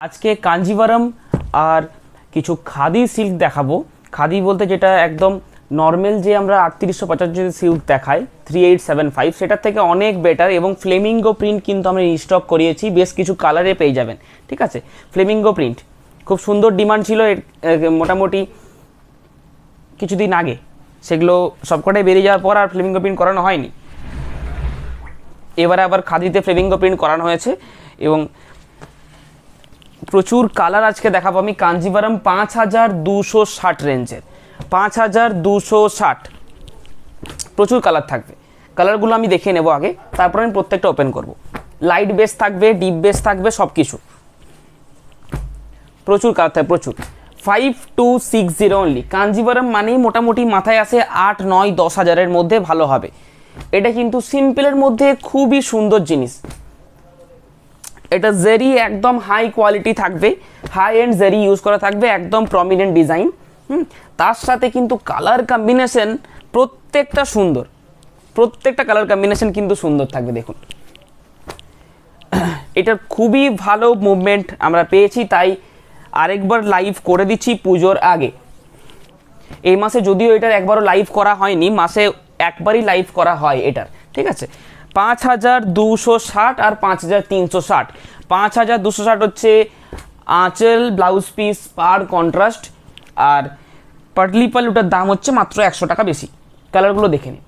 আজকে কাঞ্জিভারম আর কিছু খাদি সিল্ক দেখাবো। খাদি বলতে যেটা একদম নর্মাল যে আমরা 3850 সিল্ক দেখাই 3875 সেটার থেকে অনেক বেটার এবং ফ্লেমিঙ্গো প্রিন্ট কিন্তু আমরা স্টক করিয়েছি, বেশ কিছু কালারে পেয়ে যাবেন। ঠিক আছে, ফ্লেমিঙ্গো প্রিন্ট খুব সুন্দর ডিমান্ড ছিল মোটামুটি কিছুদিন আগে, সেগুলো সবকটাই বেরিয়ে যাওয়ার পর আর ফ্লেমিঙ্গো প্রিন্ট করানো হয়নি। এবারে আবার খাদিতে ফ্লেমিঙ্গো প্রিন্ট করানো হয়েছে এবং প্রচুর কালার আজকে দেখাবো আমি। কাঞ্জিভারম 5260 রেঞ্জের, 5260 প্রচুর কালার থাকবে। কালারগুলো আমি দেখে নেব আগে, তারপর আমি প্রত্যেকটা ওপেন করব। লাইট বেস থাকবে, ডিপ বেস থাকবে, সব কিছু প্রচুর কালার থাকবে, প্রচুর। 5260 অনলি। কাঞ্জিভারম মানেই মোটামুটি মাথায় আসে 8, 9, 10 হাজারের মধ্যে ভালো হবে। এটা কিন্তু সিম্পলের মধ্যে খুবই সুন্দর জিনিস। এটা জেরি একদম হাই কোয়ালিটি থাকবে, হাই এন্ড জেরি ইউজ করা থাকবে, একদম প্রমিনেন্ট ডিজাইন। তার সাথে কিন্তু কালার কম্বিনেশন প্রত্যেকটা সুন্দর, প্রত্যেকটা কালার কম্বিনেশন কিন্তু সুন্দর থাকবে। দেখুন এটার খুবই ভালো মুভমেন্ট আমরা পেয়েছি, তাই আরেকবার লাইভ করে দিচ্ছি পুজোর আগে। এই মাসে যদিও এটার একবারও লাইভ করা হয়নি, মাসে একবারই লাইভ করা হয় এটার। ঠিক আছে, 5260 আর 5360। 5260 হচ্ছে আঁচল ব্লাউজ পিস পার কন্ট্রাস্ট, আর পাটলি পাল্লুটার দাম হচ্ছে মাত্র 100 টাকা বেশি। কালারগুলো দেখে নিন,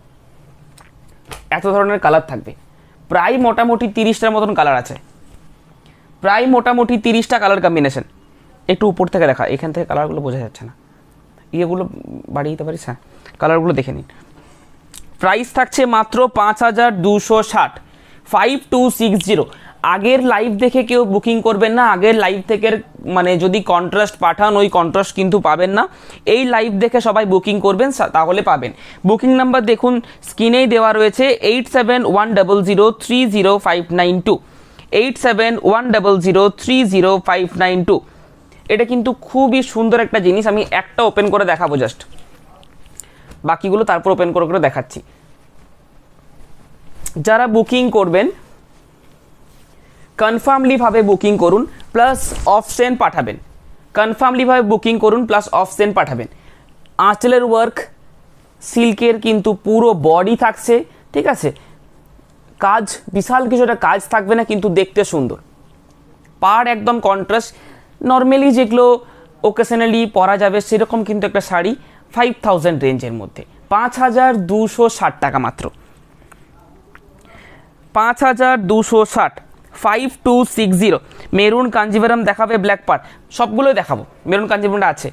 এত ধরনের কালার থাকবে। প্রায় মোটামুটি 30টার মতন কালার আছে, প্রায় মোটামুটি 30টা কালার কম্বিনেশন। একটু উপর থেকে দেখা, এখান থেকে কালারগুলো বোঝা যাচ্ছে না, ইয়েগুলো বাড়িয়ে দিতে পারিস। হ্যাঁ, কালারগুলো দেখে নিন। প্রাইস থাকছে মাত্র 5260, 5260। আগের লাইভ দেখে কেউ বুকিং করবেন না। আগের লাইভ থেকে মানে যদি কন্ট্রাস্ট পাঠান, ওই কন্ট্রাস্ট কিন্তু পাবেন না। এই লাইভ দেখে সবাই বুকিং করবেন, তাহলে পাবেন। বুকিং নাম্বার দেখুন স্ক্রিনেই দেওয়া রয়েছে, 8710030592, 8710030592। এটা কিন্তু খুবই সুন্দর একটা জিনিস। আমি একটা ওপেন করে দেখাবো জাস্ট, বাকিগুলো তারপর ওপেন করে করে দেখাচ্ছি। যারা বুকিং করবেন কনফার্মলিভাবে বুকিং করুন, প্লাস অপশন পাঠাবেন। কনফার্মলিভাবে বুকিং করুন প্লাস অপশন পাঠাবেন। আঁচলের ওয়ার্ক সিল্কের কিন্তু পুরো বডি থাকছে। ঠিক আছে, কাজ বিশাল কিছুটা কাজ থাকবে না, কিন্তু দেখতে সুন্দর। পার একদম কন্ট্রাস্ট, নর্মালি যেগুলো ওকেশনালি পরা যাবে সেরকম কিন্তু একটা শাড়ি 5000 রেঞ্জের মধ্যে। 5260 টাকা মাত্র, 5260, 5260। মেরুন কাঞ্জিভারম দেখাবে, ব্ল্যাক পার্ট সবগুলোই দেখাবো। মেরুন কাঞ্জিভারমটা আছে,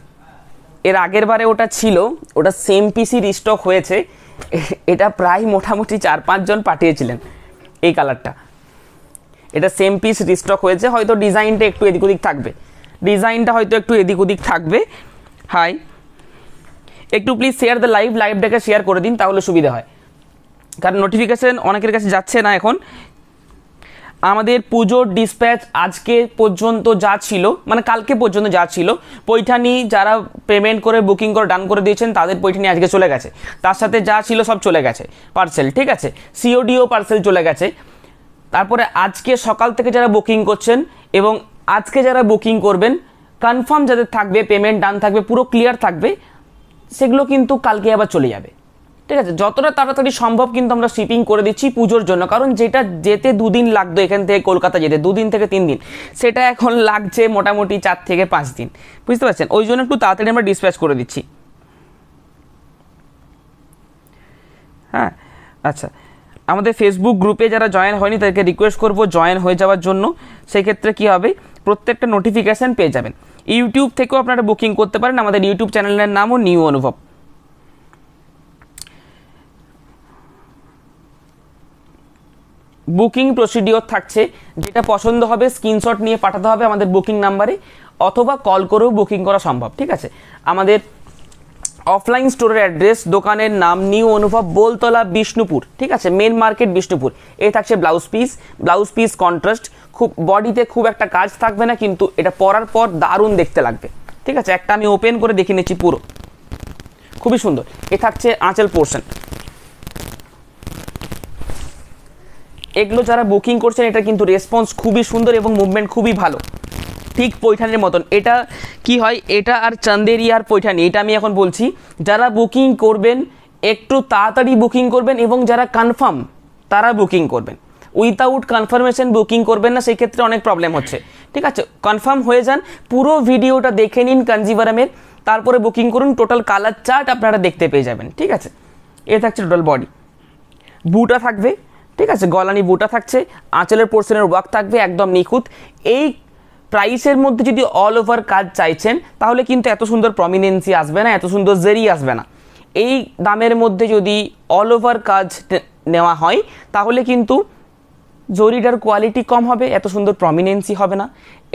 এর আগের বারে ওটা ছিল, ওটা সেম পিসি রিস্টক হয়েছে। এটা প্রায় মোটামুটি 4-5 জন পাঠিয়েছিলেন এই কালারটা। এটা সেম পিস রিস্টক হয়েছে, হয়তো ডিজাইনটা একটু এদিক ওদিক থাকবে, ডিজাইনটা হয়তো একটু এদিক ওদিক থাকবে। হাই, একটু প্লিজ শেয়ার দ্য লাইভটাকে শেয়ার করে দিন, তাহলে সুবিধা হয়, কারণ নোটিফিকেশান অনেকের কাছে যাচ্ছে না এখন। আমাদের পুজোর ডিসপ্যাচ আজকে পর্যন্ত যা ছিল, মানে কালকে পর্যন্ত যা ছিল, পৈঠানি যারা পেমেন্ট করে বুকিং করে ডান করে দিয়েছেন তাদের পৈঠানি আজকে চলে গেছে। তার সাথে যা ছিল সব চলে গেছে পার্সেল। ঠিক আছে, সিওডিও পার্সেল চলে গেছে। তারপরে আজকে সকাল থেকে যারা বুকিং করছেন এবং আজকে যারা বুকিং করবেন, কনফার্ম যাদের থাকবে, পেমেন্ট ডান থাকবে, পুরো ক্লিয়ার থাকবে, সেগুলো কিন্তু কালকে আবার চলে যাবে। ঠিক আছে, যতটা তাড়াতাড়ি সম্ভব কিন্তু আমরা শিপিং করে দিচ্ছি পুজোর জন্য, কারণ যেটা যেতে 2 দিন লাগতো এখান থেকে কলকাতা যেতে 2 দিন থেকে 3 দিন, সেটা এখন লাগছে মোটামুটি 4 থেকে 5 দিন। বুঝতে পারছেন, ওই জন্য একটু তাড়াতাড়ি আমরা ডিসপ্যাচ করে দিচ্ছি। হ্যাঁ, আচ্ছা, আমাদের ফেসবুক গ্রুপে যারা জয়েন হয়নি তাদেরকে রিকোয়েস্ট করব জয়েন হয়ে যাওয়ার জন্য। সেই ক্ষেত্রে কী হবে, প্রত্যেকটা নোটিফিকেশান পেয়ে যাবেন। ইউটিউব থেকেও আপনারা বুকিং করতে পারেন, আমাদের ইউটিউব চ্যানেলের নামও নিউ অনুভব। বুকিং প্রসিডিওর থাকছে, যেটা পছন্দ হবে স্ক্রিনশট নিয়ে পাঠাতে হবে আমাদের বুকিং নাম্বারে, অথবা কল করেও বুকিং করা সম্ভব। ঠিক আছে, আমাদের অফলাইন স্টোরের অ্যাড্রেস, দোকানের নাম নিউ অনুভব, বোলতলা, বিষ্ণুপুর। ঠিক আছে, মেন মার্কেট বিষ্ণুপুর। এই থাকছে ব্লাউজ পিস কন্ট্রাস্ট, খুব বডিতে খুব একটা কাজ থাকবে না, কিন্তু এটা পরার পর দারুণ দেখতে লাগবে। ঠিক আছে, একটা আমি ওপেন করে দেখে নিচ্ছি, পুরো খুবই সুন্দর। এ থাকছে আঁচল পোর্শন। এগুলো যারা বুকিং করছেন এটা কিন্তু রেসপন্স খুবই সুন্দর এবং মুভমেন্ট খুবই ভালো। ঠিক পৈঠানির মতন। এটা কি হয়, এটা আর চান্দেরি আর পৈঠানি, এটা আমি এখন বলছি। যারা বুকিং করবেন একটু তাড়াতাড়ি বুকিং করবেন, এবং যারা কনফার্ম তারা বুকিং করবেন। উইথাউট কনফার্মেশন বুকিং করবেন না, সেই ক্ষেত্রে অনেক প্রবলেম হচ্ছে। ঠিক আছে, কনফার্ম হয়ে যান, পুরো ভিডিওটা দেখে নিন কাঞ্জিভারামের, তারপরে বুকিং করুন। টোটাল কালার চার্ট আপনারা দেখতে পেয়ে যাবেন। ঠিক আছে, এ থাকছে টোটাল বডি। বুটা থাকবে, ঠিক আছে, গলানি বুটা থাকছে, আঁচলের পোর্শনের ওয়ার্ক থাকবে একদম নিখুঁত। এই প্রাইসের মধ্যে যদি অল ওভার কাজ চাইছেন তাহলে কিন্তু এত সুন্দর প্রমিনেন্সি আসবে না, এত সুন্দর জেরি আসবে না। এই দামের মধ্যে যদি অল ওভার কাজ নেওয়া হয় তাহলে কিন্তু জরিটার কোয়ালিটি কম হবে, এত সুন্দর প্রমিনেন্সি হবে না।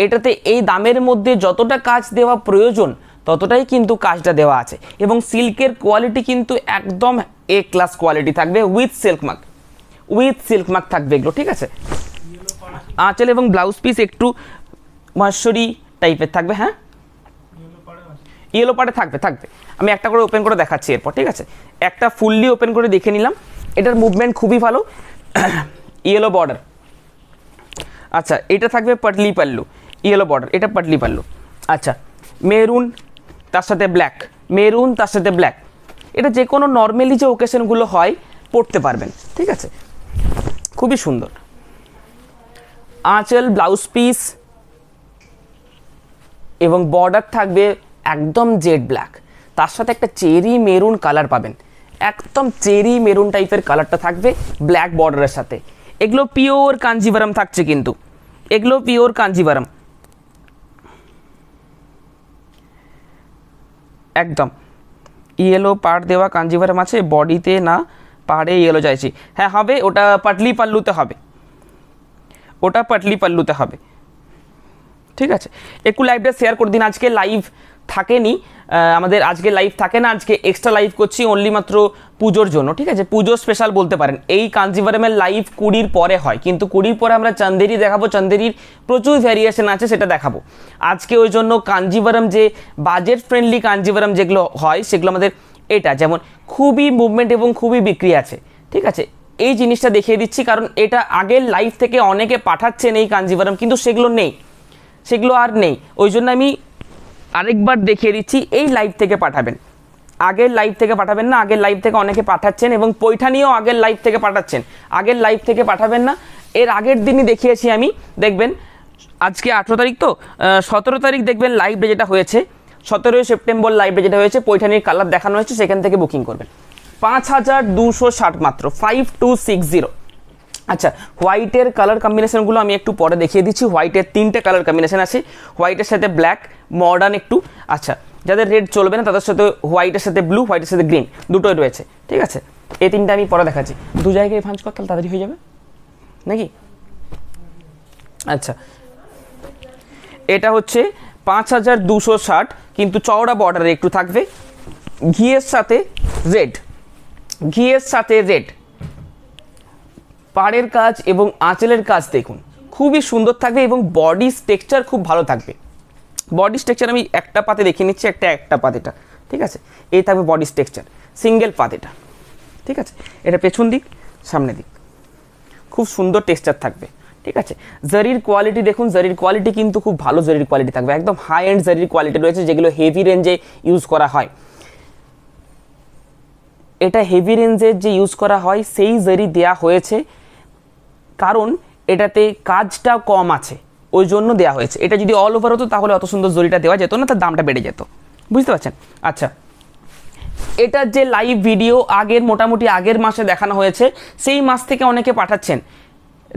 এটাতে এই দামের মধ্যে যতটা কাজ দেওয়া প্রয়োজন ততটাই কিন্তু কাজটা দেওয়া আছে, এবং সিল্কের কোয়ালিটি কিন্তু একদম এ ক্লাস কোয়ালিটি থাকবে, উইথ সিল্ক মার্ক থাকবে এগুলো। ঠিক আছে, আঁচল এবং ব্লাউজ পিস একটু মহেশ্বরী টাইপের থাকবে। হ্যাঁ, ইয়েলো পাড়ে থাকবে। আমি একটা করে ওপেন করে দেখাচ্ছি এরপর। ঠিক আছে, একটা ফুললি ওপেন করে দেখে নিলাম। এটার মুভমেন্ট খুবই ভালো, ইয়েলো বর্ডার। আচ্ছা, এটা থাকবে পাটলি পাল্লু, ইয়েলো বর্ডার, এটা পাটলি পাল্লু। আচ্ছা, মেরুন তার সাথে ব্ল্যাক, মেরুন তার সাথে ব্ল্যাক। এটা যে কোনো নর্মালি যে ওকেশনগুলো হয় পড়তে পারবেন। ঠিক আছে, খুবই সুন্দর। আঁচল, ব্লাউজ পিস এবং বর্ডার থাকবে একদম জেড ব্ল্যাক, তার সাথে একটা চেরি মেরুন কালার পাবেন, একদম চেরি মেরুন টাইপের কালারটা থাকবে ব্ল্যাক বর্ডারের সাথে। এগুলো পিওর কাঞ্জিভারাম থাকছে, কিন্তু এগুলো পিওর কাঞ্জিভারাম একদম। ইয়েলো পাড় দেওয়া কাঞ্জিভারাম আছে, বডিতে না পাড়ে ইয়েলো চাইছি। হ্যাঁ হবে, ওটা পাটলি পাল্লুতে হবে, ওটা পাটলি পাল্লুতে হবে। ঠিক আছে, একটু লাইভটা শেয়ার করে দিন। আজকে লাইভ থাকেনি আমাদের, আজকে লাইভ থাকে না, আজকে এক্সট্রা লাইভ করছি অনলি মাত্র পুজোর জন্য। ঠিক আছে, পুজো স্পেশাল বলতে পারেন। এই কাঞ্জিভারামের লাইভ 20 পরে হয়, কিন্তু 20 পরে আমরা চান্দেরি দেখাবো, চান্দেরির প্রচুর ভ্যারিয়েশন আছে সেটা দেখাবো। আজকে ওই জন্য কাঞ্জিভারাম যে বাজেট ফ্রেন্ডলি কাঞ্জিভারাম যেগুলো হয় সেগুলো আমাদের এটা, যেমন খুবই মুভমেন্ট এবং খুবই বিক্রি আছে। ঠিক আছে, এই জিনিসটা দেখিয়ে দিচ্ছি, কারণ এটা আগের লাইভ থেকে অনেকে পাঠাচ্ছেন এই কাঞ্জিভারাম, কিন্তু সেগুলো নেই, সেগুলো আর নেই। ওই জন্য আমি আরেকবার দেখিয়ে দিচ্ছি, এই লাইভ থেকে পাঠাবেন, আগের লাইভ থেকে পাঠাবেন না। আগের লাইভ থেকে অনেকে পাঠাচ্ছেন, এবং পৈঠানিও আগের লাইভ থেকে পাঠাচ্ছেন, আগের লাইভ থেকে পাঠাবেন না। এর আগের দিনই দেখিয়েছি আমি, দেখবেন আজকে 18 তারিখ তো, 17 তারিখ দেখবেন লাইভে যেটা হয়েছে, 17 সেপ্টেম্বর লাইভে যেটা হয়েছে, পৈঠানির কালার দেখানো হয়েছে, সেখান থেকে বুকিং করবেন। 5260 মাত্র, 5260। আচ্ছা, হোয়াইটের কালার কম্বিনেশনগুলো আমি একটু পরে দেখিয়ে দিচ্ছি। হোয়াইটের 3টে কালার কম্বিনেশন আছে, হোয়াইটের সাথে ব্ল্যাক, মডার্ন একটু। আচ্ছা, যাদের রেড চলবে না তাদের সাথে হোয়াইটের সাথে ব্লু, হোয়াইটের সাথে গ্রিন, দুটোই রয়েছে। ঠিক আছে, এই 3টা আমি পরে দেখাচ্ছি। দু জায়গায় ভাঁজ কর, তাহলে তাড়াতাড়ি হয়ে যাবে নাকি। আচ্ছা, এটা হচ্ছে 5260, কিন্তু চওড়া বর্ডারে একটু থাকবে, ঘিয়ের সাথে রেড, ঘিয়ের সাথে রেড। পাড়ের কাজ এবং আঁচলের কাজ দেখুন খুবই সুন্দর থাকবে, এবং বডি স্ট্রাকচার খুব ভালো থাকবে। বডি স্ট্রাকচার আমি একটা পাতে দেখিয়ে নিচ্ছি, একটা পাতেটা। ঠিক আছে, এই থাকবে বডি স্ট্রাকচার, সিঙ্গেল পাতেটা। ঠিক আছে, এটা পেছন দিক, সামনে দিক, খুব সুন্দর টেক্সচার থাকবে। ঠিক আছে, জারির কোয়ালিটি দেখুন, জারির কোয়ালিটি কিন্তু খুব ভালো জারির কোয়ালিটি থাকবে, একদম হাই এন্ড জারির কোয়ালিটি রয়েছে, যেগুলো হেভি রেঞ্জে ইউজ করা হয়। এটা হেভি রেঞ্জের যে ইউজ করা হয় সেই জারি দেয়া হয়েছে, কারণ এটাতে কাজটা কম আছে, ওই জন্য দেওয়া হয়েছে। এটা যদি অল ওভার হতো তাহলে অত সুন্দর জরিটা দেওয়া যেত না, তার দামটা বেড়ে যেত, বুঝতে পারছেন। আচ্ছা, এটার যে লাইভ ভিডিও মোটামুটি আগের মাসে দেখানো হয়েছে, সেই মাস থেকে অনেকে পাঠাচ্ছেন,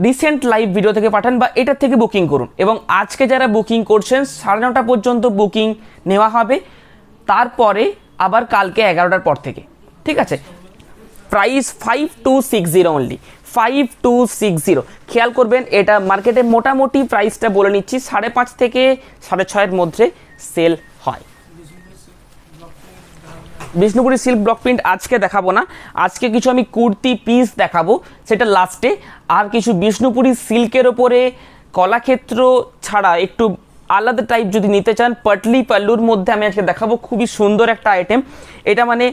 রিসেন্ট লাইভ ভিডিও থেকে পাঠান বা এটার থেকে বুকিং করুন। এবং আজকে যারা বুকিং করছেন 9:30 পর্যন্ত বুকিং নেওয়া হবে, তারপরে আবার কালকে 11টার পর থেকে। ঠিক আছে, প্রাইস 5260 অনলি, 5260। খেয়াল করবেন, এটা মার্কেটে মোটামুটি প্রাইসটা বলে নিচ্ছি 5.5 থেকে 6.5 মধ্যে সেল হয়। বিষ্ণুপুরি সিল্ক ব্লক প্রিন্ট আজকে দেখাবো না, আজকে কিছু আমি কুর্তি পিস দেখাবো, সেটা লাস্টে। আর কিছু বিষ্ণুপুরি সিল্কের ওপরে কলাক্ষেত্র ছাড়া একটু আলাদা টাইপ যদি নিতে চান, পাটলি পাল্লুর মধ্যে আমি আজকে দেখাবো, খুবই সুন্দর একটা আইটেম। এটা মানে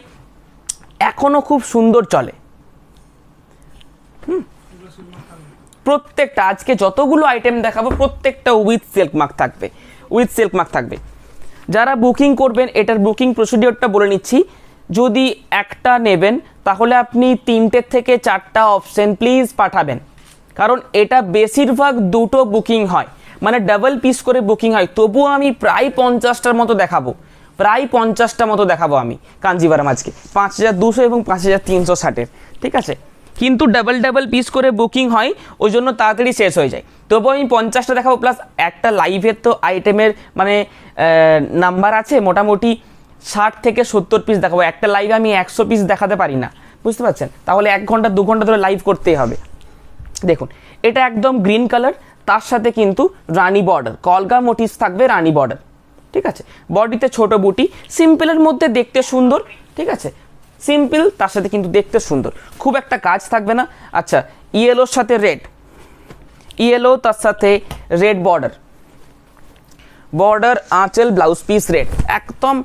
এখনো খুব সুন্দর চলে। প্রত্যেকটা আজকে যতগুলো আইটেম দেখাবো প্রত্যেকটা উইথ সিল্ক মার্ক থাকবে, উইথ সিল্ক মার্ক থাকবে। যারা বুকিং করবেন এটার বুকিং প্রসিডিওরটা বলে নিচ্ছি। যদি একটা নেবেন তাহলে আপনি 3টে থেকে 4টা অপশন প্লিজ পাঠাবেন, কারণ এটা বেশিরভাগ দুটো বুকিং হয়, মানে ডাবল পিস করে বুকিং হয়। তবুও আমি প্রায় 50টার মতো দেখাবো, প্রায় 50টা মতো দেখাবো আমি কাঞ্জিভারাম আজকে 5200 এবং 5360-এর, ঠিক আছে। কিন্তু ডাবল পিস করে বুকিং হয়, ওই জন্য তাড়াতাড়ি শেষ হয়ে যায়। তবুও আমি 50টা দেখাবো, প্লাস একটা লাইভের তো আইটেমের মানে নাম্বার আছে, মোটামুটি 60 থেকে 70 পিস দেখাবো। একটা লাইভে আমি 100 পিস দেখাতে পারি না, বুঝতে পারছেন? তাহলে 1 ঘন্টা 2 ঘন্টা ধরে লাইভ করতেই হবে। দেখুন এটা একদম গ্রিন কালার, তার সাথে কিন্তু রানি বর্ডার, কলগা মোটিভস থাকবে, রানি বর্ডার, ঠিক আছে। বডিতে ছোট বুটি, সিম্পলের মধ্যে দেখতে সুন্দর, ঠিক আছে। সিম্পল তার সাথে কিন্তু দেখতে সুন্দর, খুব একটা কাজ থাকবে না। আচ্ছা, ইয়েলোর সাথে রেড, ইয়েলো তার সাথে রেড বর্ডার, বর্ডার আঁচল ব্লাউজ পিস রেড, একদম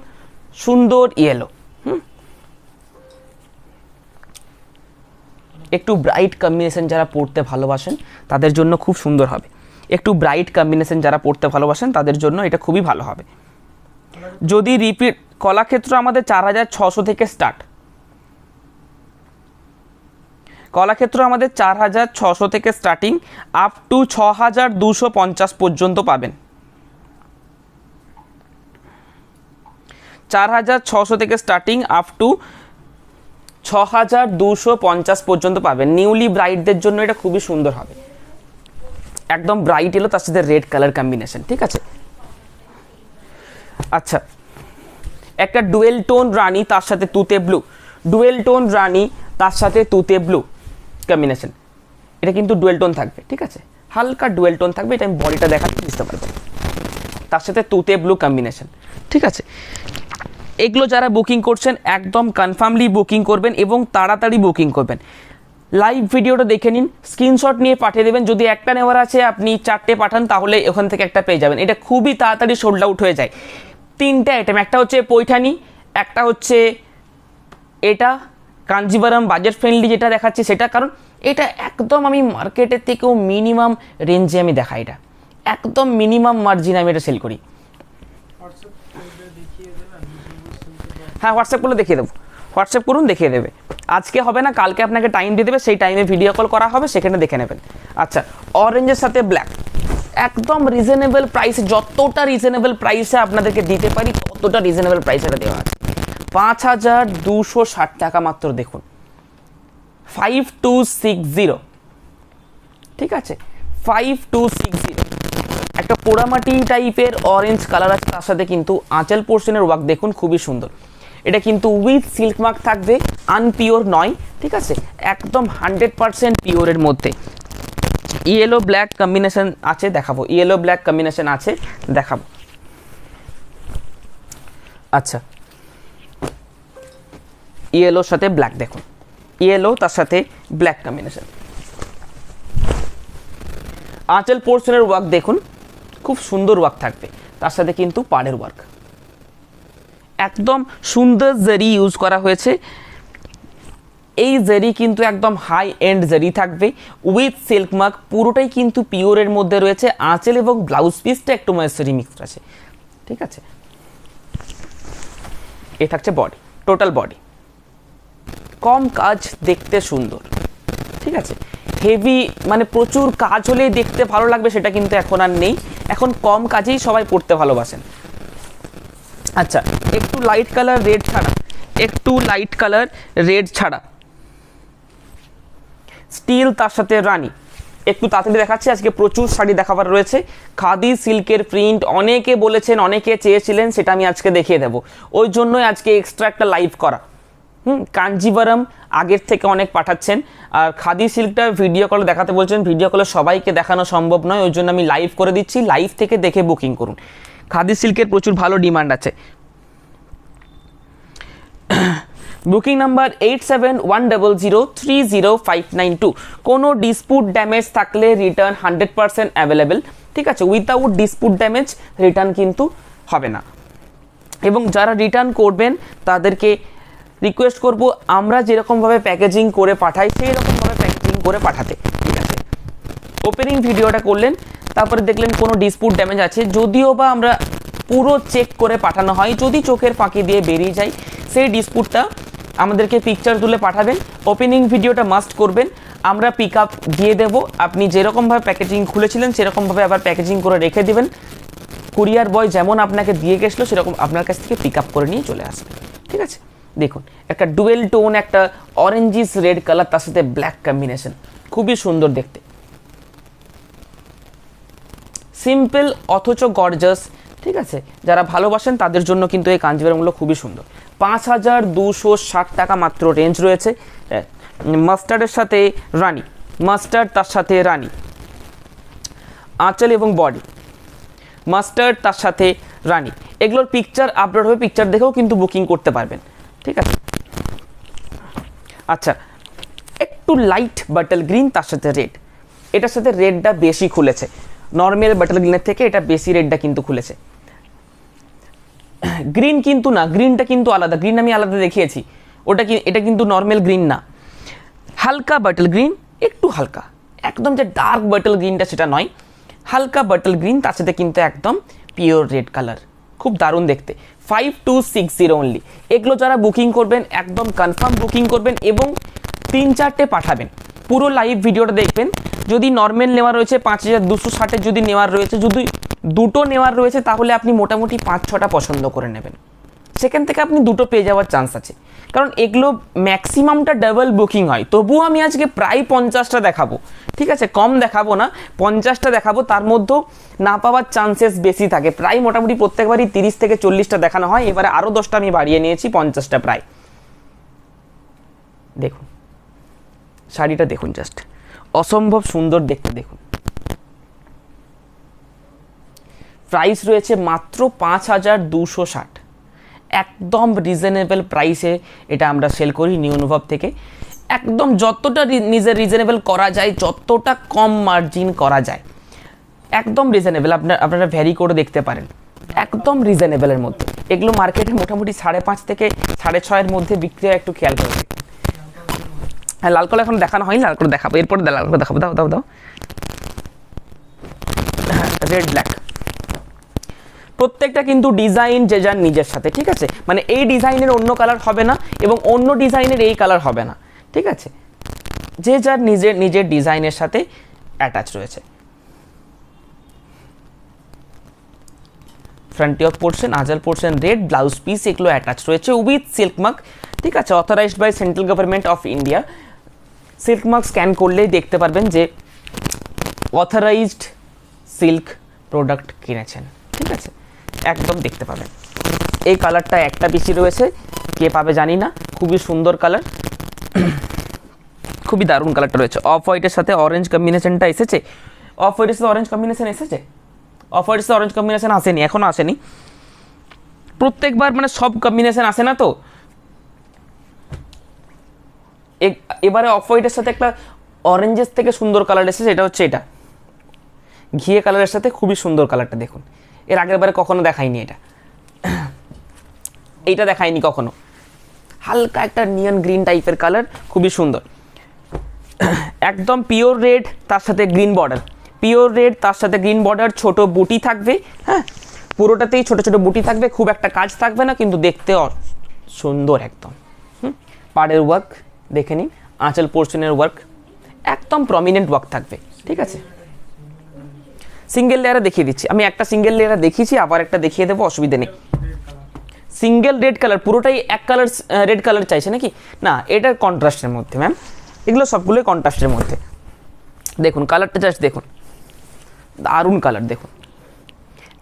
সুন্দর ইয়েলো। একটু ব্রাইট কম্বিনেশন যারা পড়তে ভালোবাসেন তাদের জন্য খুব সুন্দর হবে। একটু ব্রাইট কম্বিনেশন যারা পড়তে ভালোবাসেন তাদের জন্য এটা খুবই ভালো হবে। যদি রিপিট, কলাক্ষেত্র আমাদের 4600 থেকে স্টার্ট, কলাক্ষেত্র আমাদের 4600 থেকে স্টার্টিং, আপ টু 6250 পর্যন্ত পাবেন। 4600 থেকে স্টার্টিং আপ টু 6250 পর্যন্ত পাবেন। নিউলি ব্রাইটদের জন্য এটা খুবই সুন্দর হবে, একদম ব্রাইট এলো তার সাথে রেড কালার কম্বিনেশন, ঠিক আছে। আচ্ছা, একটা ডুয়েল টোন রানী তার সাথে তুতে ব্লু, ডুয়েল টোন রানী তার সাথে তুতে ব্লু কম্বিনেশন, এটা কিন্তু ডুয়েল টোন থাকবে, ঠিক আছে, হালকা ডুয়েল টোন থাকবে। এটা আমি বডিটা দেখাতে বুঝতে পারবেন, তার সাথে তুতে ব্লু কম্বিনেশন, ঠিক আছে। এগুলো যারা বুকিং করছেন একদম কনফার্মলি বুকিং করবেন এবং তাড়াতাড়ি বুকিং করবেন। লাইভ ভিডিওটা দেখে নিন, স্ক্রিনশট নিয়ে পাঠিয়ে দেবেন। যদি একটা নেওয়ার আছে আপনি 4টে পাঠান, তাহলে ওখান থেকে একটা পেয়ে যাবেন। এটা খুবই তাড়াতাড়ি সোল্ড আউট হয়ে যায়। 3টে আইটেম, একটা হচ্ছে পৈঠানি, একটা হচ্ছে এটা কাঞ্জিভারাম বাজেট ফ্রেন্ডলি যেটা দেখাচ্ছি সেটা, কারণ এটা একদম আমি মার্কেটের থেকেও মিনিমাম রেঞ্জে আমি দেখাই, এটা একদম মিনিমাম মার্জিনে আমি এটা সেল করি। হ্যাঁ, হোয়াটসঅ্যাপ করলে দেখিয়ে দেবো, হোয়াটসঅ্যাপ করুন দেখিয়ে দেবে। আজকে হবে না, কালকে আপনাকে টাইম দিয়ে দেবে, সেই টাইমে ভিডিও কল করা হবে, সেখানে দেখে নেবেন। আচ্ছা, অরেঞ্জের সাথে ব্ল্যাক, একদম রিজনেবল প্রাইসে, যতটা রিজনেবল প্রাইসে আপনাদেরকে দিতে পারি ততটা রিজনেবল প্রাইসে এটা দেওয়া আছে। 5260 টাকা মাত্র, দেখুন 5260, ঠিক আছে, 5260। একটা পোড়ামাটি টাইপের অরেঞ্জ কালার আছে, তার সাথে কিন্তু আঁচল পোর্শনের ওয়ার্ক দেখুন খুবই সুন্দর। এটা কিন্তু উইথ সিল্ক মার্ক থাকবে, আনপিওর নয়, ঠিক আছে, একদম 100% পিওরের মধ্যে। ইয়েলো ব্ল্যাক কম্বিনেশন আছে, দেখাবো, ইয়েলো ব্ল্যাক কম্বিনেশন আছে, দেখাবো। আচ্ছা, ইয়েলোর সাথে ব্ল্যাক, দেখুন ইয়েলো তার সাথে ব্ল্যাক কম্বিনেশন। আঁচল পোর্শনের ওয়ার্ক দেখুন খুব সুন্দর ওয়ার্ক থাকবে, তার সাথে কিন্তু পাড়ের ওয়ার্ক, একদম সুন্দর জারি ইউজ করা হয়েছে। এই জারি কিন্তু একদম হাই এন্ড জারি থাকবে উইথ সিল্ক মার্ক, পুরোটাই কিন্তু পিওরের মধ্যে রয়েছে। আঁচল এবং ব্লাউজ পিসটা একটু ময়েশ্চারি মিক্সড আছে, ঠিক আছে। এ থাকছে বডি, টোটাল বডি, কম কাজ দেখতে সুন্দর, ঠিক আছে। হেভি মানে প্রচুর কাজ হলেই দেখতে ভালো লাগবে সেটা কিন্তু এখন আর নেই, এখন কম কাজেই সবাই পড়তে ভালোবাসেন। আচ্ছা, একটু লাইট কালার রেড ছাড়া, একটু লাইট কালার রেড ছাড়া, স্টিল তার সাথে রানী, একটু তাড়াতাড়ি দেখাচ্ছি, আজকে প্রচুর শাড়ি দেখাবার রয়েছে। খাদি সিল্কের প্রিন্ট অনেকে বলেছেন, অনেকে চেয়েছিলেন, সেটা আমি আজকে দেখিয়ে দেবো, ওই জন্যই আজকে এক্সট্রা একটা লাইভ করা। কাঞ্জিভারাম আগের থেকে অনেক পাঠাচ্ছেন, আর খাদি সিল্কটা ভিডিও কলে দেখাতে বলছেন, ভিডিও কলে সবাইকে দেখানো সম্ভব নয়, ওই জন্য আমি লাইভ করে দিচ্ছি, লাইভ থেকে দেখে বুকিং করুন। খাদি সিল্কের প্রচুর ভালো ডিমান্ড আছে। Booking number 8710030592। কোনো ডিসপুট ড্যামেজ থাকলে রিটার্ন 100% অ্যাভেলেবেল, ঠিক আছে। উইথাউট ডিসপুট ড্যামেজ রিটার্ন কিন্তু হবে না। এবং যারা রিটার্ন করবেন তাদেরকে রিকোয়েস্ট করব, আমরা যেরকমভাবে প্যাকেজিং করে পাঠাই সেই রকমভাবে প্যাকেজিং করে পাঠাতে, ঠিক আছে। ওপেনিং ভিডিওটা করলেন, তারপরে দেখলেন কোনো ডিসপুট ড্যামেজ আছে, যদিও বা আমরা পুরো চেক করে পাঠানো হয়, যদি চোখের ফাঁকি দিয়ে বেরিয়ে যায় সেই ডিসপুটটা আমাদেরকে পিকচার তুলে পাঠাবেন, ওপেনিং ভিডিওটা মাস্ট করবেন, আমরা পিক আপ দিয়ে দেবো। আপনি যেরকমভাবে প্যাকেজিং খুলেছিলেন সেরকমভাবে আবার প্যাকেজিং করে রেখে দেবেন, কুরিয়ার বয় যেমন আপনাকে দিয়ে গেছিলো সেরকম আপনার কাছ থেকে পিক আপ করে নিয়ে চলে আসবে। ঠিক আছে, দেখুন একটা ডুয়েল টোন, একটা অরেঞ্জিস রেড কালার, তার সাথে ব্ল্যাক কম্বিনেশন, খুবই সুন্দর দেখতে, সিম্পল অথচ গর্জাস। ঠিক আছে, যারা ভালোবাসেন তাদের জন্য কিন্তু এই কাঞ্জিভারমগুলো খুবই সুন্দর। 5260 টাকা মাত্র রেঞ্জ রয়েছে। মাস্টার্ডের সাথে রানী, মাস্টার্ড তার সাথে রানী, আঁচল এবং বডি, মাস্টার্ড তার সাথে রানী, এগুলোর পিকচার আপলোড হবে, পিকচার দেখেও কিন্তু বুকিং করতে পারবেন। ঠিক আছে, আচ্ছা একটু লাইট বাটল গ্রিন তার সাথে রেড, এটার সাথে রেডটা বেশি খুলেছে, নর্মাল বাটল গ্রিনের থেকে এটা বেশি রেডটা কিন্তু খুলেছে। গ্রিন কিন্তু না, গ্রিনটা কিন্তু আলাদা, গ্রিন আমি আলাদা দেখিয়েছি, এটা কিন্তু নর্মাল গ্রিন না, হালকা বাটল গ্রিন, একটু হালকা, একদম যে ডার্ক বাটল গ্রিনটা সেটা নয়, হালকা বাটল গ্রিন, তার সাথে কিন্তু একদম পিওর রেড কালার, খুব দারুণ দেখতে। 5260 অনলি। এগুলো যারা বুকিং করবেন একদম কনফার্ম বুকিং করবেন এবং 3-4টে পাঠাবেন, পুরো লাইভ ভিডিওটা দেখবেন। যদি নর্মাল নেওয়া রয়েছে 5260, যদি নেওয়ার রয়েছে, যদি দুটো নেওয়ার রয়েছে, তাহলে আপনি মোটামুটি 5-6টা পছন্দ করে নেবেন, সেখান থেকে আপনি দুটো পেয়ে যাওয়ার চান্স আছে, কারণ এগুলো ম্যাক্সিমামটা ডাবল বুকিং হয়। তবুও আমি আজকে প্রায় 50টা দেখাবো, ঠিক আছে, কম দেখাবো না, 50টা দেখাবো, তার মধ্যেও না পাওয়ার চান্সেস বেশি থাকে। প্রায় মোটামুটি প্রত্যেকবারই 30 থেকে 40টা দেখানো হয়, এবারে আরও 10টা আমি বাড়িয়ে নিয়েছি, 50টা প্রায়। দেখুন শাড়িটা দেখুন, জাস্ট অসম্ভব সুন্দর দেখতে, দেখুন। প্রাইস রয়েছে মাত্র 5260, একদম রিজনেবল প্রাইসে এটা আমরা সেল করি নিউ অনুভব থেকে, একদম যতটা নিজের রিজনেবল করা যায়, যতটা কম মার্জিন করা যায়, একদম রিজনেবল। আপনারা ভ্যারি করে দেখতে পারেন, একদম রিজনেবলের মধ্যে। এগুলো মার্কেটে মোটামুটি 5.5 থেকে 6.5-এর মধ্যে বিক্রি হয়, একটু খেয়াল করে দেখবেন। হ্যাঁ, লাল কালার এখন দেখানো হয়নি, লাল কালার দেখাবো, এরপরে লাল কালার দেখাবো। দাও দাও দাও, হ্যাঁ রেড ব্ল্যাক, প্রত্যেকটা কিন্তু ডিজাইন যে যার নিজের সাথে, ঠিক আছে, মানে এই ডিজাইনের অন্য কালার হবে না এবং অন্য ডিজাইনের এই কালার হবে না, ঠিক আছে, যে যার নিজের ডিজাইনের সাথে অ্যাটাচ রয়েছে। ফ্রন্ট অফ পোর্শন, আঁচল পোর্শন রেড, ব্লাউজ পিস এগুলো অ্যাটাচ রয়েছে উইথ সিল্ক মার্ক, ঠিক আছে, authorised by central government of India. Silk mark scan করলেই দেখতে পারবেন যে অথরাইজড সিল্ক প্রোডাক্ট কিনেছেন, ঠিক আছে, একদম দেখতে পাবেন। এই কালারটা একটা বেশি রয়েছে, কে পাবে জানি না, খুবই সুন্দর কালার, খুবই দারুণ কালারটা রয়েছে। অফ হোয়াইটের সাথে অরেঞ্জ কম্বিনেশনটা এসেছে, অফ হোয়াইটের সাথে অরেঞ্জ কম্বিনেশন এসেছে, অফ হোয়াইটের সাথে অরেঞ্জ কম্বিনেশন আসেনি, এখনও আসেনি, প্রত্যেকবার মানে সব কম্বিনেশন আসে না তো। এবারে অফ হোয়াইটের সাথে একটা অরেঞ্জের থেকে সুন্দর কালার এসেছে, এটা হচ্ছে এটা ঘিয়ে কালারের সাথে, খুবই সুন্দর কালারটা দেখুন। এর আগের বারে কখনো দেখাইনি এটা, এইটা দেখাইনি কখনো। হালকা একটা নিয়ন গ্রিন টাইপের কালার, খুবই সুন্দর, একদম পিওর রেড, তার সাথে গ্রিন বর্ডার, পিওর রেড তার সাথে গ্রিন বর্ডার, ছোট বুটি থাকবে, হ্যাঁ পুরোটাতেই ছোট ছোট বুটি থাকবে, খুব একটা কাজ থাকবে না, কিন্তু দেখতে সুন্দর একদম। পাড়ের ওয়ার্ক দেখে নিন, আঁচল পোর্শনের ওয়ার্ক একদম প্রমিনেন্ট ওয়ার্ক থাকবে, ঠিক আছে। সিঙ্গেল লেয়ারে দেখিয়ে দিচ্ছি আমি, একটা সিঙ্গেল লেয়ারে দেখিয়েছি, আবার একটা দেখিয়ে দেবো, অসুবিধা নেই। সিঙ্গেল রেড কালার, পুরোটাই এক কালার রেড কালার চাইছে নাকি, না এটা কন্ট্রাস্টের মধ্যে ম্যাম, এগুলো সবগুলোই কন্ট্রাস্টের মধ্যে। দেখুন কালারটা জাস্ট দেখুন, দারুণ কালার দেখুন,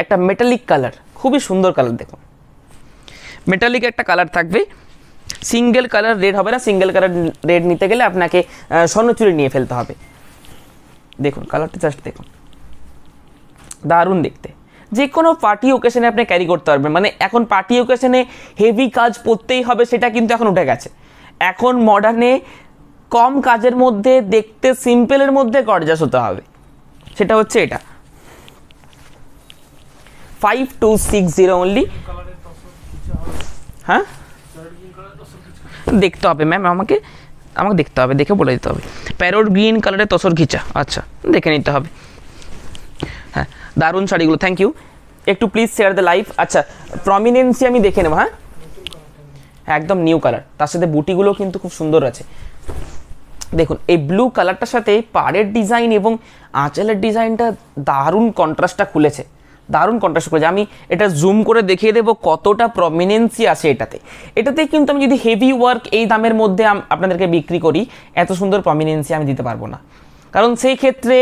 একটা মেটালিক কালার, খুবই সুন্দর কালার দেখুন, মেটালিক একটা কালার থাকবে। সিঙ্গেল কালার রেড হবে না, সিঙ্গেল কালার রেড নিতে গেলে আপনাকে স্বর্ণচুরি নিয়ে ফেলতে হবে। দেখুন কালারটা জাস্ট দেখুন, দারুণ দেখতে, যে কোনো পার্টি ওকেশনে আপনি ক্যারি করতে পারবেন। মানে এখন পার্টি ওকেশনে হেভি কাজ পরতেই হবে সেটা কিন্তু এখন উঠে গেছে, এখন মডার্নে কম কাজের মধ্যে দেখতে সিম্পলের মধ্যে গর্জাস হতে হবে, সেটা হচ্ছে এটা 5260 অনলি। হ্যাঁ দেখতে হবে ম্যাম, আমাকে দেখতে হবে, দেখে বলে দিতে হবে। প্যারোট গ্রিন কালারের তসর খিচা, আচ্ছা দেখে নিতে হবে। দারুণ শাড়িগুলো, থ্যাংক ইউ। একটু প্লিজ শেয়ার দ্য লাইভ। আচ্ছা প্রমিনেন্সি আমি দেখে নেবো। হ্যাঁ একদম নিউ কালার, তার সাথে বুটিগুলো কিন্তু খুব সুন্দর আছে। দেখুন এই ব্লু কালারটার সাথে পাড়ের ডিজাইন এবং আঁচলের ডিজাইনটা দারুণ কন্ট্রাস্টটা খুলেছে, দারুণ কন্ট্রাস্ট করেছে। আমি এটা জুম করে দেখিয়ে দেবো কতটা প্রমিনেন্সি আছে এটাতে। এটাতে কিন্তু আমি যদি হেভি ওয়ার্ক এই দামের মধ্যে আপনাদেরকে বিক্রি করি, এত সুন্দর প্রমিনেন্সি আমি দিতে পারবো না, কারণ সেই ক্ষেত্রে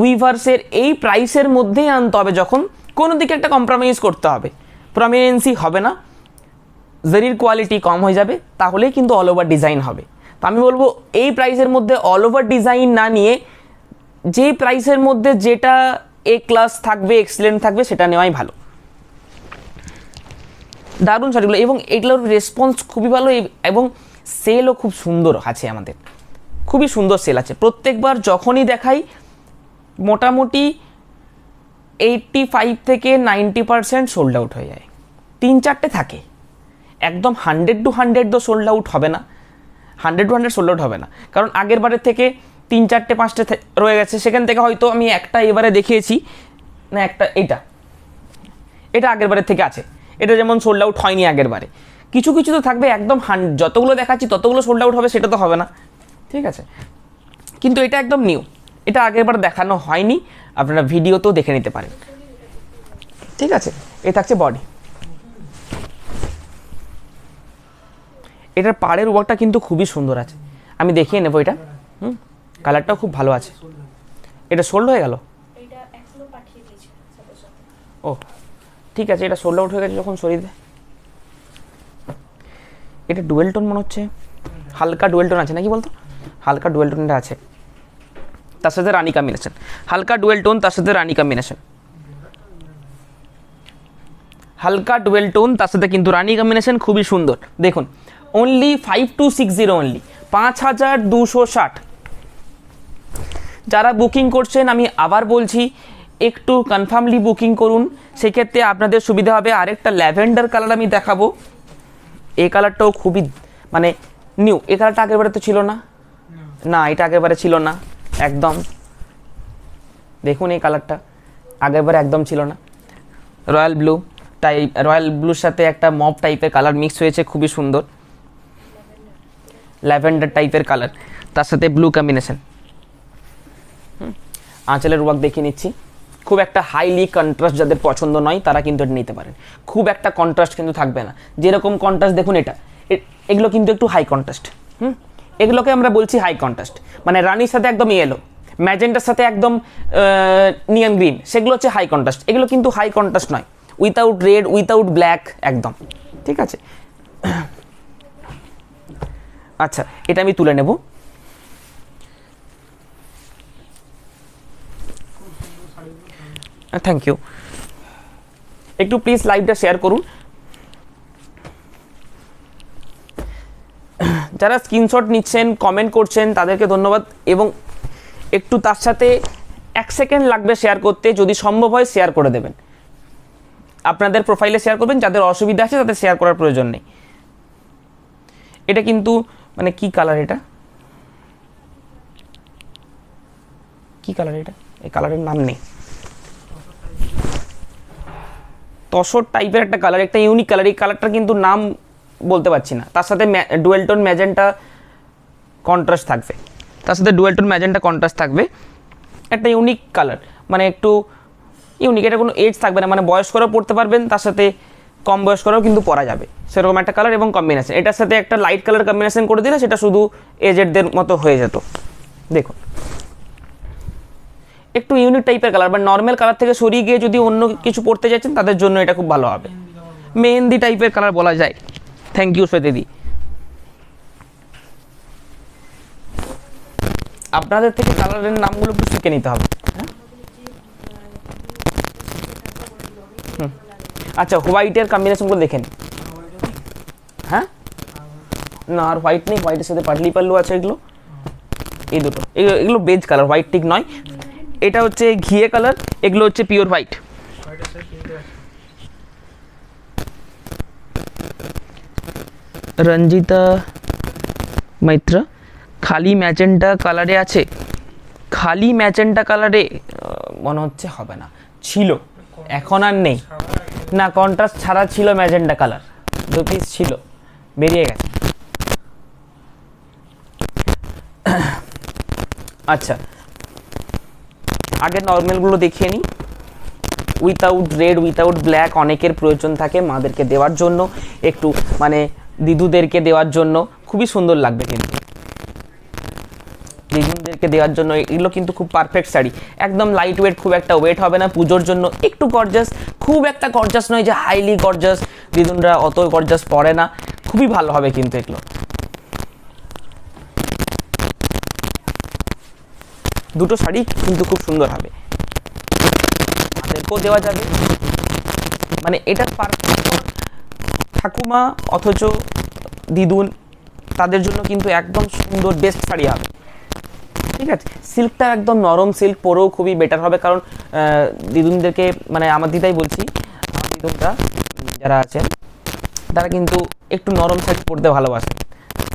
উইভার্সের এই প্রাইসের মধ্যেই আনতে হবে, যখন কোনো দিকে একটা কম্প্রোমাইজ করতে হবে, প্রমিনেন্সি হবে না, জারির কোয়ালিটি কম হয়ে যাবে, তাহলেই কিন্তু অল ওভার ডিজাইন হবে। তো আমি বলবো এই প্রাইসের মধ্যে অল ওভার ডিজাইন না নিয়ে যে প্রাইসের মধ্যে যেটা এ ক্লাস থাকবে, এক্সেলেন্ট থাকবে, সেটা নেওয়াই ভালো। দারুণ শাড়িগুলো এবং এগুলোর রেসপন্স খুবই ভালো এবং সেলও খুব সুন্দর আছে, আমাদের খুবই সুন্দর সেল আছে। প্রত্যেকবার যখনই দেখাই মোটামুটি 85 থেকে 90% সোল্ড আউট হয়ে যায়, 3-4টে থাকে, একদম 100 to 100 তো সোল্ড আউট হবে না, 100 to 100 সোল্ড আউট হবে না, কারণ আগের বারের থেকে 3-4-5টে রয়ে গেছে, সেখান থেকে হয়তো আমি একটা এবারে দেখিয়েছি না, একটা এটা আগের বারের থেকে আছে, এটা যেমন সোল্ড আউট হয়নি আগের বারে, কিছু কিছু তো থাকবে একদম যতগুলো দেখাচ্ছি ততগুলো সোল্ড আউট হবে সেটা তো হবে না, ঠিক আছে। কিন্তু এটা একদম নিউ, এটা আগের বার দেখানো হয়নি, আপনারা ভিডিওতেও দেখে নিতে পারেন, ঠিক আছে। এ থাকছে বডি, এটার পাড়ের ওয়ার্কটা কিন্তু খুবই সুন্দর আছে, আমি দেখিয়ে নেবো এটা। কালারটাও খুব ভালো আছে। এটা সোল্ড হয়ে গেল, ও ঠিক আছে, এটা সোল্ড আউট হয়ে গেছে যখন সরিয়ে দেয়। এটা ডুয়েল টোন মনে হচ্ছে, হালকা ডুয়েল টোন আছে নাকি বলতো, হালকা ডুয়েল টোনটা আছে, তার সাথে রানী কম্বিনেশন, হালকা ডুয়েল টোন তার সাথে রানী কম্বিনেশন, হালকা ডুয়েল টোন তার সাথে কিন্তু রানী কম্বিনেশন, খুবই সুন্দর। দেখুন অনলি 5260, অনলি 5260। যারা বুকিং করছেন আমি আবার বলছি একটু কনফার্মলি বুকিং করুন, সেক্ষেত্রে আপনাদের সুবিধা হবে। আরেকটা ল্যাভেন্ডার কালার আমি দেখাবো, এই কালারটাও খুবই মানে নিউ, এই কালারটা আগের বারে তো ছিল না, না এটা আগের বারে ছিল না একদম, দেখুন এই কালারটা আগের বারে একদম ছিল না। রয়্যাল ব্লু টাইপ, রয়্যাল ব্লুর সাথে একটা মপ টাইপের কালার মিক্স হয়েছে, খুবই সুন্দর, ল্যাভেন্ডার টাইপের কালার, তার সাথে ব্লু কম্বিনেশন। আঁচলের ওয়ার্ক দেখিয়ে নিচ্ছি, খুব একটা হাইলি কন্ট্রাস্ট যাদের পছন্দ নয় তারা কিন্তু এটা নিতে পারেন, খুব একটা কন্ট্রাস্ট কিন্তু থাকবে না, যেরকম কন্ট্রাস্ট দেখুন এটা, এগুলো কিন্তু একটু হাই কন্ট্রাস্ট, এগুলোকে আমরা বলছি হাই কন্ট্রাস্ট, মানে রানির সাথে একদম ইয়েলো, ম্যাজেন্টার সাথে একদম নিয়ন গ্রিন, সেগুলো হচ্ছে হাই কন্ট্রাস্ট, এগুলো কিন্তু হাই কন্ট্রাস্ট নয়, উইথাউট রেড উইথাউট ব্ল্যাক একদম, ঠিক আছে। আচ্ছা এটা আমি তুলে নেব, থ্যাংক ইউ। একটু প্লিজ লাইভটা শেয়ার করুন, যারা স্ক্রিনশট নিচ্ছেন কমেন্ট করছেন তাদেরকে ধন্যবাদ, এবং একটু তার সাথে 1 সেকেন্ড লাগবে শেয়ার করতে, যদি সম্ভব হয় শেয়ার করে দেবেন, আপনাদের প্রোফাইলে শেয়ার করবেন, যাদের অসুবিধা আছে তাদের শেয়ার করার প্রয়োজন নেই। এটা কিন্তু মানে কি কালার, এটা কি কালার, এটা এই কালারের নাম নেই, তসর টাইপের একটা কালার, একটা ইউনিক কালার, এই কালারটা কিন্তু নাম বলতে পারছি না, তার সাথে ডুয়েল টোন ম্যাজেন্টা কন্ট্রাস্ট থাকবে, তার সাথে ডুয়েল টোন ম্যাজেন্টা কন্ট্রাস্ট থাকবে, একটা ইউনিক কালার, মানে একটু ইউনিক, এটা কোনো এজ থাকবে না, মানে বয়স্করাও পড়তে পারবেন, তার সাথে কম বয়স্করাও কিন্তু পরা যাবে, সেরকম একটা কালার এবং কম্বিনেশন। এটার সাথে একটা লাইট কালার কম্বিনেশন করে দিলে সেটা শুধু এজেডদের মতো হয়ে যেত। দেখুন একটু ইউনিক টাইপের কালার, বা নর্মাল কালার থেকে সরিয়ে গিয়ে যদি অন্য কিছু পড়তে যাচ্ছেন তাদের জন্য এটা খুব ভালো হবে, মেহেন্দি টাইপের কালার বলা যায়। থ্যাংক ইউ শ্বেতাদি। আপনাদের থেকে কালারের নামগুলো একটু শিখে নিতে হবে। আচ্ছা হোয়াইটের কম্বিনেশনগুলো দেখেন, হ্যাঁ না আর হোয়াইট নেই, হোয়াইটের সাথে পাটলি পাল্লু আছে, এগুলো এই দুটো, এগুলো বেজ কালার, হোয়াইট ঠিক নয়, এটা হচ্ছে ঘিয়ে কালার, এগুলো হচ্ছে পিওর হোয়াইট। রঞ্জিতা মৈত্র খালি ম্যাজেন্টা কালারে আছে, খালি ম্যাজেন্টা কালারে মনে হচ্ছে হবে না, ছিল এখন আর নেই না, কন্ট্রাস্ট ছাড়া ছিল ম্যাজেন্ডা কালার, 2 পিস ছিল, বেরিয়ে গেছে। আচ্ছা আগে নর্মালগুলো দেখিয়ে নিই। উইথাউট রেড, উইথাউট ব্ল্যাক অনেকের প্রয়োজন থাকে মাদেরকে দেওয়ার জন্য, একটু মানে দিদুদেরকে দেওয়ার জন্য খুবই সুন্দর লাগবে, কিন্তু দিদুদেরকে দেওয়ার জন্য এগুলো কিন্তু খুব পারফেক্ট শাড়ি, একদম লাইট ওয়েট, খুব একটা ওয়েট হবে না, পুজোর জন্য একটু গর্জাস, খুব একটা গর্জাস নয় যে হাইলি গর্জাস, দিদুনরা অত গর্জাস পরে না, খুবই ভালো হবে কিন্তু এগুলো। দুটো শাড়ি কিন্তু খুব সুন্দর হবে, আমাদেরকেও দেওয়া যাবে, মানে এটা পারফেক্ট ঠাকুমা অথচ দিদুন, তাদের জন্য কিন্তু একদম সুন্দর বেস্ট শাড়ি হবে। ঠিক আছে, সিল্কটা একদম নরম সিল্ক, পরেও খুবই বেটার হবে, কারণ দিদুনদেরকে মানে আমার দিদাই বলছি, আমার দিদুনরা যারা আছেন তারা কিন্তু একটু নরম শাড়ি পরতে ভালোবাসেন,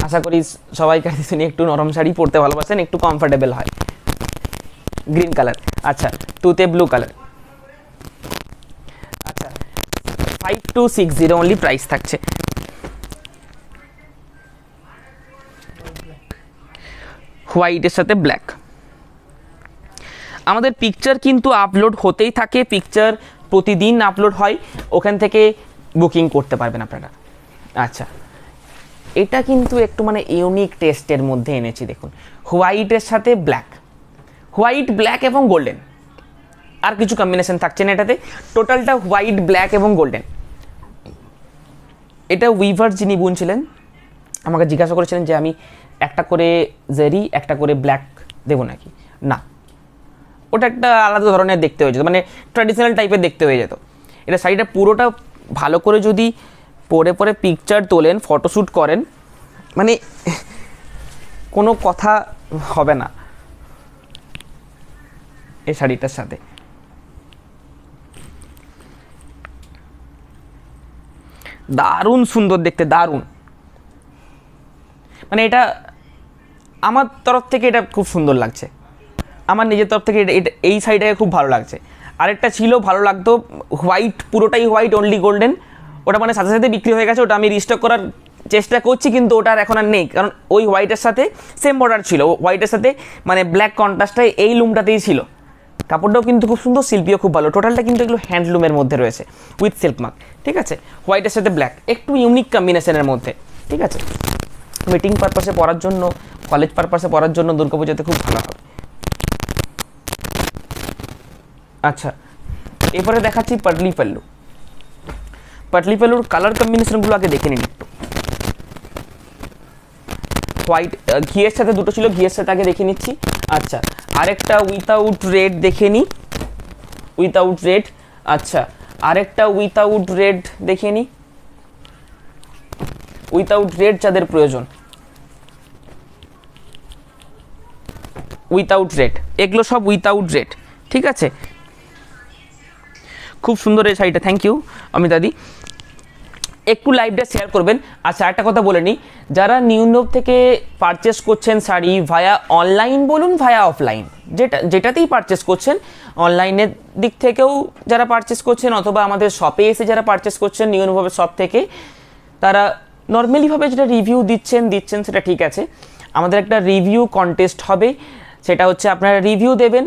আশা করি সবাই কাছে শুনি একটু নরম শাড়ি পরতে ভালোবাসেন, একটু কমফোর্টেবল হয়। গ্রিন কালার, আচ্ছা টুতে ব্লু কালার, আচ্ছা 5260 অনলি প্রাইস থাকছে। হোয়াইটের সাথে ব্ল্যাক। আমাদের পিকচার কিন্তু আপলোড হতেই থাকে, পিকচার প্রতিদিন আপলোড হয়, ওখান থেকে বুকিং করতে পারবেন আপনারা। আচ্ছা এটা কিন্তু একটু মানে ইউনিক টেস্টের মধ্যে এনেছি, দেখুন হোয়াইটের সাথে ব্ল্যাক, হোয়াইট ব্ল্যাক এবং গোল্ডেন, আর কিছু কম্বিনেশন থাকছে না এটাতে, টোটালটা হোয়াইট ব্ল্যাক এবং গোল্ডেন। এটা উইভার যিনি বুনছিলেন আমাকে জিজ্ঞাসা করেছিলেন যে আমি একটা করে জেরি একটা করে ব্ল্যাক দেবো নাকি, না ওটা একটা আলাদা ধরনের দেখতে হয়ে যেত, মানে ট্র্যাডিশনাল টাইপের দেখতে হয়ে যেত। এটা শাড়িটা পুরোটা ভালো করে যদি পরে পরে পিকচার তোলেন, ফটোশ্যুট করেন, মানে কোনো কথা হবে না এই শাড়িটার সাথে। দারুণ সুন্দর দেখতে, দারুণ, মানে এটা আমার তরফ থেকে এটা খুব সুন্দর লাগছে, আমার নিজের তরফ থেকে এই শাড়িটাকে খুব ভালো লাগছে। আরেকটা ছিল ভালো লাগতো হোয়াইট, পুরোটাই হোয়াইট অনলি গোল্ডেন, ওটা মানে সাথে সাথে বিক্রি হয়ে গেছে, ওটা আমি রিস্টক করার চেষ্টা করছি, কিন্তু ওটা আর এখন আর নেই, কারণ ওই হোয়াইটের সাথে সেম বর্ডার ছিল, হোয়াইটের সাথে মানে ব্ল্যাক কন্ট্রাস্টটাই এই লুমটাতেই ছিল, কাপড়টাও কিন্তু খুব সুন্দর, শিল্পীও খুব ভালো, টোটালটা কিন্তু এগুলো হ্যান্ডলুমের মধ্যে রয়েছে উইথ সিল্ক মার্ক। ঠিক আছে, হোয়াইটের সাথে ব্ল্যাক একটু ইউনিক কম্বিনেশনের মধ্যে। ঠিক আছে, মিটিং পারপাসে পরার জন্য, কলেজ পারপাসে পরার জন্য দুর্গাপূজাতে খুব ভালো হবে। আচ্ছা এরপরে দেখাচ্ছি পাটলি পাল্লু। পাটলি পাল্লুর কালার কম্বিনেশনগুলো আগে দেখে নিন একটু। হোয়াইট ঘিয়ের সাথে দুটো ছিল, ঘিয়ের সাথে আগে দেখে নিচ্ছি। আচ্ছা আরেকটা উইথাউট রেড দেখে নিই, উইথাউট রেড। আচ্ছা আরেকটা উইথাউট রেড দেখে নিই, উইথাউট রেড যাদের প্রয়োজন, উইথাউট রেড, এগুলো সব উইথাউট রেড। ঠিক আছে, খুব সুন্দর এই শাড়িটা, থ্যাংক ইউ অমিতাদি, একটু লাইভটা শেয়ার করবেন। আচ্ছা একটা কথা বলে নিই, যারা নিউনব থেকে পারচেস করছেন শাড়ি ভায়া অনলাইন বলুন ভায়া অফলাইন, যেটাতেই পারচেস করছেন, অনলাইনের দিক থেকেও যারা পারচেস করছেন অথবা আমাদের শপে এসে যারা পারচেস করছেন নিউনবের শপ থেকে, তারা নর্মালিভাবে যেটা রিভিউ দিচ্ছেন সেটা ঠিক আছে। আমাদের একটা রিভিউ কন্টেস্ট হবে, সেটা হচ্ছে আপনারা রিভিউ দেবেন,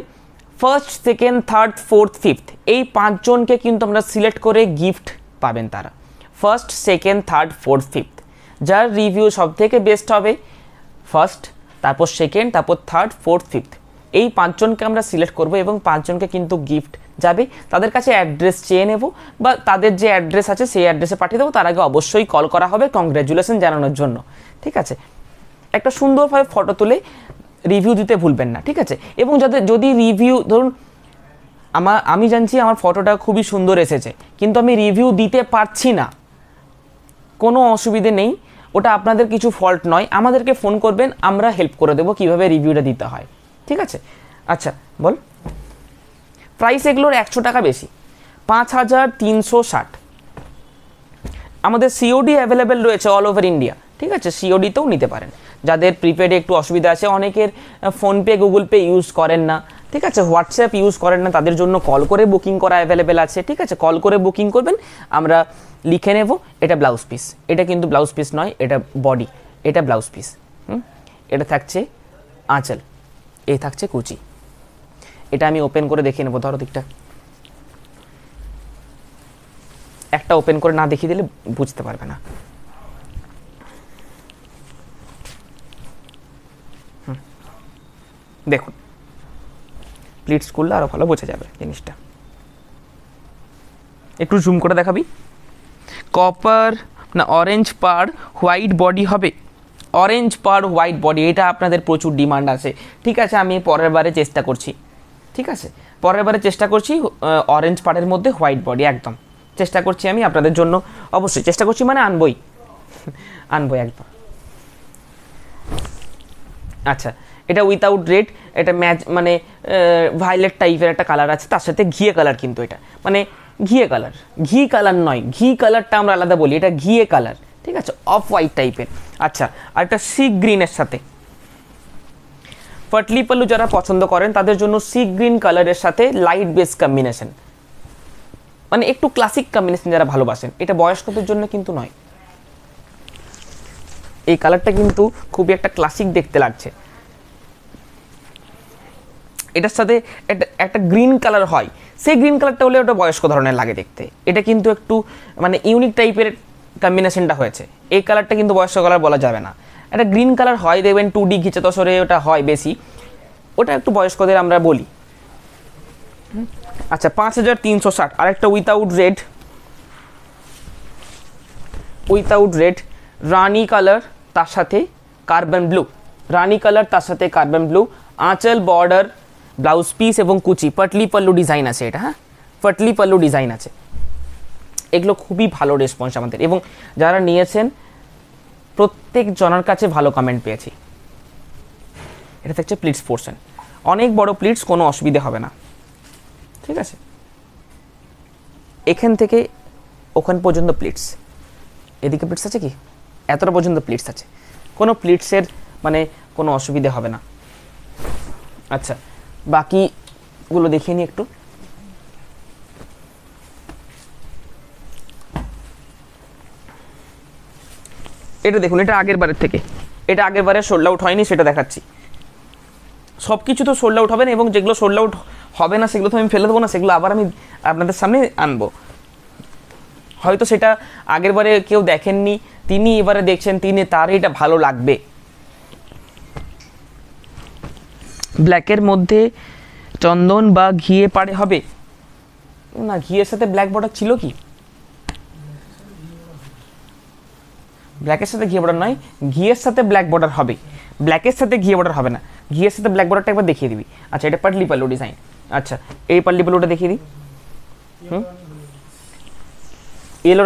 first second third fourth fifth এই 5 জনকে কিন্তু আমরা সিলেক্ট করে গিফট পাবেন। তারা first second third fourth fifth, যার রিভিউ সব থেকে বেস্ট হবে, ফার্স্ট তারপর সেকেন্ড তারপর থার্ড ফোর্থ ফিফথ, এই 5 জনকে আমরা সিলেক্ট করব এবং 5 জনকে কিন্তু গিফট যাবে। তাদের কাছে অ্যাড্রেস চেয়ে নেব বা তাদের যে অ্যাড্রেস আছে সেই অ্যাড্রেসে পাঠিয়ে দেবো, তার আগে অবশ্যই কল করা হবে কংগ্র্যাচুলেশন জানানোর জন্য। ঠিক আছে, একটা সুন্দরভাবে ফটো তুলে রিভিউ দিতে ভুলবেন না। ঠিক আছে, এবং যদি রিভিউ ধরুন আমি জানছি আমার ফটোটা খুবই সুন্দর এসেছে কিন্তু আমি রিভিউ দিতে পারছি না, কোনো অসুবিধে নেই, ওটা আপনাদের কিছু ফল্ট নয়, আমাদেরকে ফোন করবেন, আমরা হেল্প করে দেবো কীভাবে রিভিউটা দিতে হয়। ঠিক আছে, আচ্ছা বল, প্রাইস এগুলোর 100 টাকা বেশি, 5360। আমাদের সিওডি অ্যাভেলেবেল রয়েছে অল ওভার ইন্ডিয়া। ঠিক আছে, সিওডিতেও নিতে পারেন, যাদের প্রিপেডে একটু অসুবিধা আছে, অনেকের ফোনপে গুগল পে ইউজ করেন না, ঠিক আছে, হোয়াটসঅ্যাপ ইউজ করেন না তাদের জন্য কল করে বুকিং করা অ্যাভেলেবেল আছে। ঠিক আছে, কল করে বুকিং করবেন, আমরা লিখে নেব এটা ব্লাউজ পিস। এটা কিন্তু ব্লাউজ পিস নয়, এটা বডি, এটা ব্লাউজ পিস। এটা থাকছে আঁচল, এই থাকছে কুচি। এটা আমি ওপেন করে দেখিয়ে নেবো, ধরো দিকটা একটা ওপেন করে না দেখিয়ে দিলে বুঝতে পারবে না। দেখুন প্লিটস করলে আরো ভালো বোঝা যাবে জিনিসটা। একটু জুম করে দেখাবি। কপার না অরেঞ্জ পার হোয়াইট বডি হবে, অরেঞ্জ পার হোয়াইট বডি, এটা আপনাদের প্রচুর ডিমান্ড আছে। ঠিক আছে, আমি পরের বারে চেষ্টা করছি। ঠিক আছে, পরের বারে চেষ্টা করছি অরেঞ্জ পাড়ের মধ্যে হোয়াইট বডি, একদম চেষ্টা করছি আমি আপনাদের জন্য, অবশ্যই চেষ্টা করছি, মানে আনবই একদম। আচ্ছা, এটা উইথাউট রেড, এটা ম্যাচ মানে ভায়োলেট টাইপের একটা কালার আছে, তার সাথে ঘিয়ে কালার, কিন্তু এটা মানে ঘিয়ে কালার, ঘি কালার নয়, ঘি কালারটা আমরা আলাদা বলি, এটা ঘিয়ে কালার। ঠিক আছে, অফ হোয়াইট টাইপের। আচ্ছা, আর একটা সি গ্রিনের সাথে পাটলি পাল্লু যারা পছন্দ করেন তাদের জন্য সি গ্রিন কালারের সাথে লাইট বেস কম্বিনেশন, মানে একটু ক্লাসিক কম্বিনেশন যারা ভালোবাসেন। এটা বয়স্কদের জন্য কিন্তু নয়, এই কালারটা কিন্তু খুবই একটা ক্লাসিক দেখতে লাগছে। এটার সাথে একটা গ্রিন কালার হয়, সেই গ্রিন কালারটা হলে ওটা বয়স্ক ধরনের লাগে দেখতে। এটা কিন্তু একটু মানে ইউনিক টাইপের কম্বিনেশনটা হয়েছে, এই কালারটা কিন্তু বয়স্ক কালার বলা যাবে না। একটা গ্রিন কালার হয় দেখবেন 2D ঘিচে তসরে ওটা হয় বেশি, ওটা একটু বয়স্কদের আমরা বলি। আচ্ছা, 5360। আরেকটা উইথাউট রেড রানি কালার, তার সাথে কার্বন ব্লু, রানি কালার তার সাথে কার্বন ব্লু, আঁচল বর্ডার ব্লাউজ পিস এবং কুচি, পাটলি পাল্লু ডিজাইন আছে এটা। হ্যাঁ, পাটলি পাল্লু ডিজাইন আছে। এগুলো খুবই ভালো রেসপন্স আমাদের, এবং যারা নিয়েছেন প্রত্যেক জনের কাছে ভালো কমেন্ট পেয়েছি। এটা থাকছে প্লিটস পোর্শন, অনেক বড় প্লিটস, কোনো অসুবিধা হবে না। ঠিক আছে, এখান থেকে ওখান পর্যন্ত প্লিটস, এদিকে প্লিটস আছে কি, এতটা পর্যন্ত প্লিটস আছে, কোনো প্লিটসের মানে কোনো অসুবিধা হবে না। আচ্ছা, বাকিগুলো দেখিয়ে নিই একটু। এটা দেখুন, এটা আগের বারের থেকে, এটা আগের বারে সোল্ড আউট হয়নি সেটা দেখাচ্ছি। সব কিছু তো সোল্ড আউট হবে না, এবং যেগুলো সোল্ড আউট হবে না সেগুলো তো আমি ফেলে দেবো না, সেগুলো আবার আমি আপনাদের সামনে আনবো। হয়তো সেটা আগের বারে কেউ দেখেননি, তিনি এবারে দেখছেন, তার এটা ভালো লাগবে। ব্ল্যাকের মধ্যে চন্দন বা ঘিয়ে পাড়ে হবে না, ঘিয়ের সাথে ব্ল্যাক বর্ডার ছিল কি? ব্ল্যাকের সাথে ঘিয়ে বর্ডার নয়, ঘিয়ের সাথে ব্ল্যাক বর্ডার হবে, ব্ল্যাকের সাথে ঘিয়ে বর্ডার হবে না, ঘিয়ের সাথে ব্ল্যাক বর্ডারটা একবার দেখিয়ে দিবি। আচ্ছা, এটা পাটলি পাল্লু ডিজাইন। আচ্ছা, এই পাটলি পাল্লুটা দেখিয়ে দিই। ইয়েলো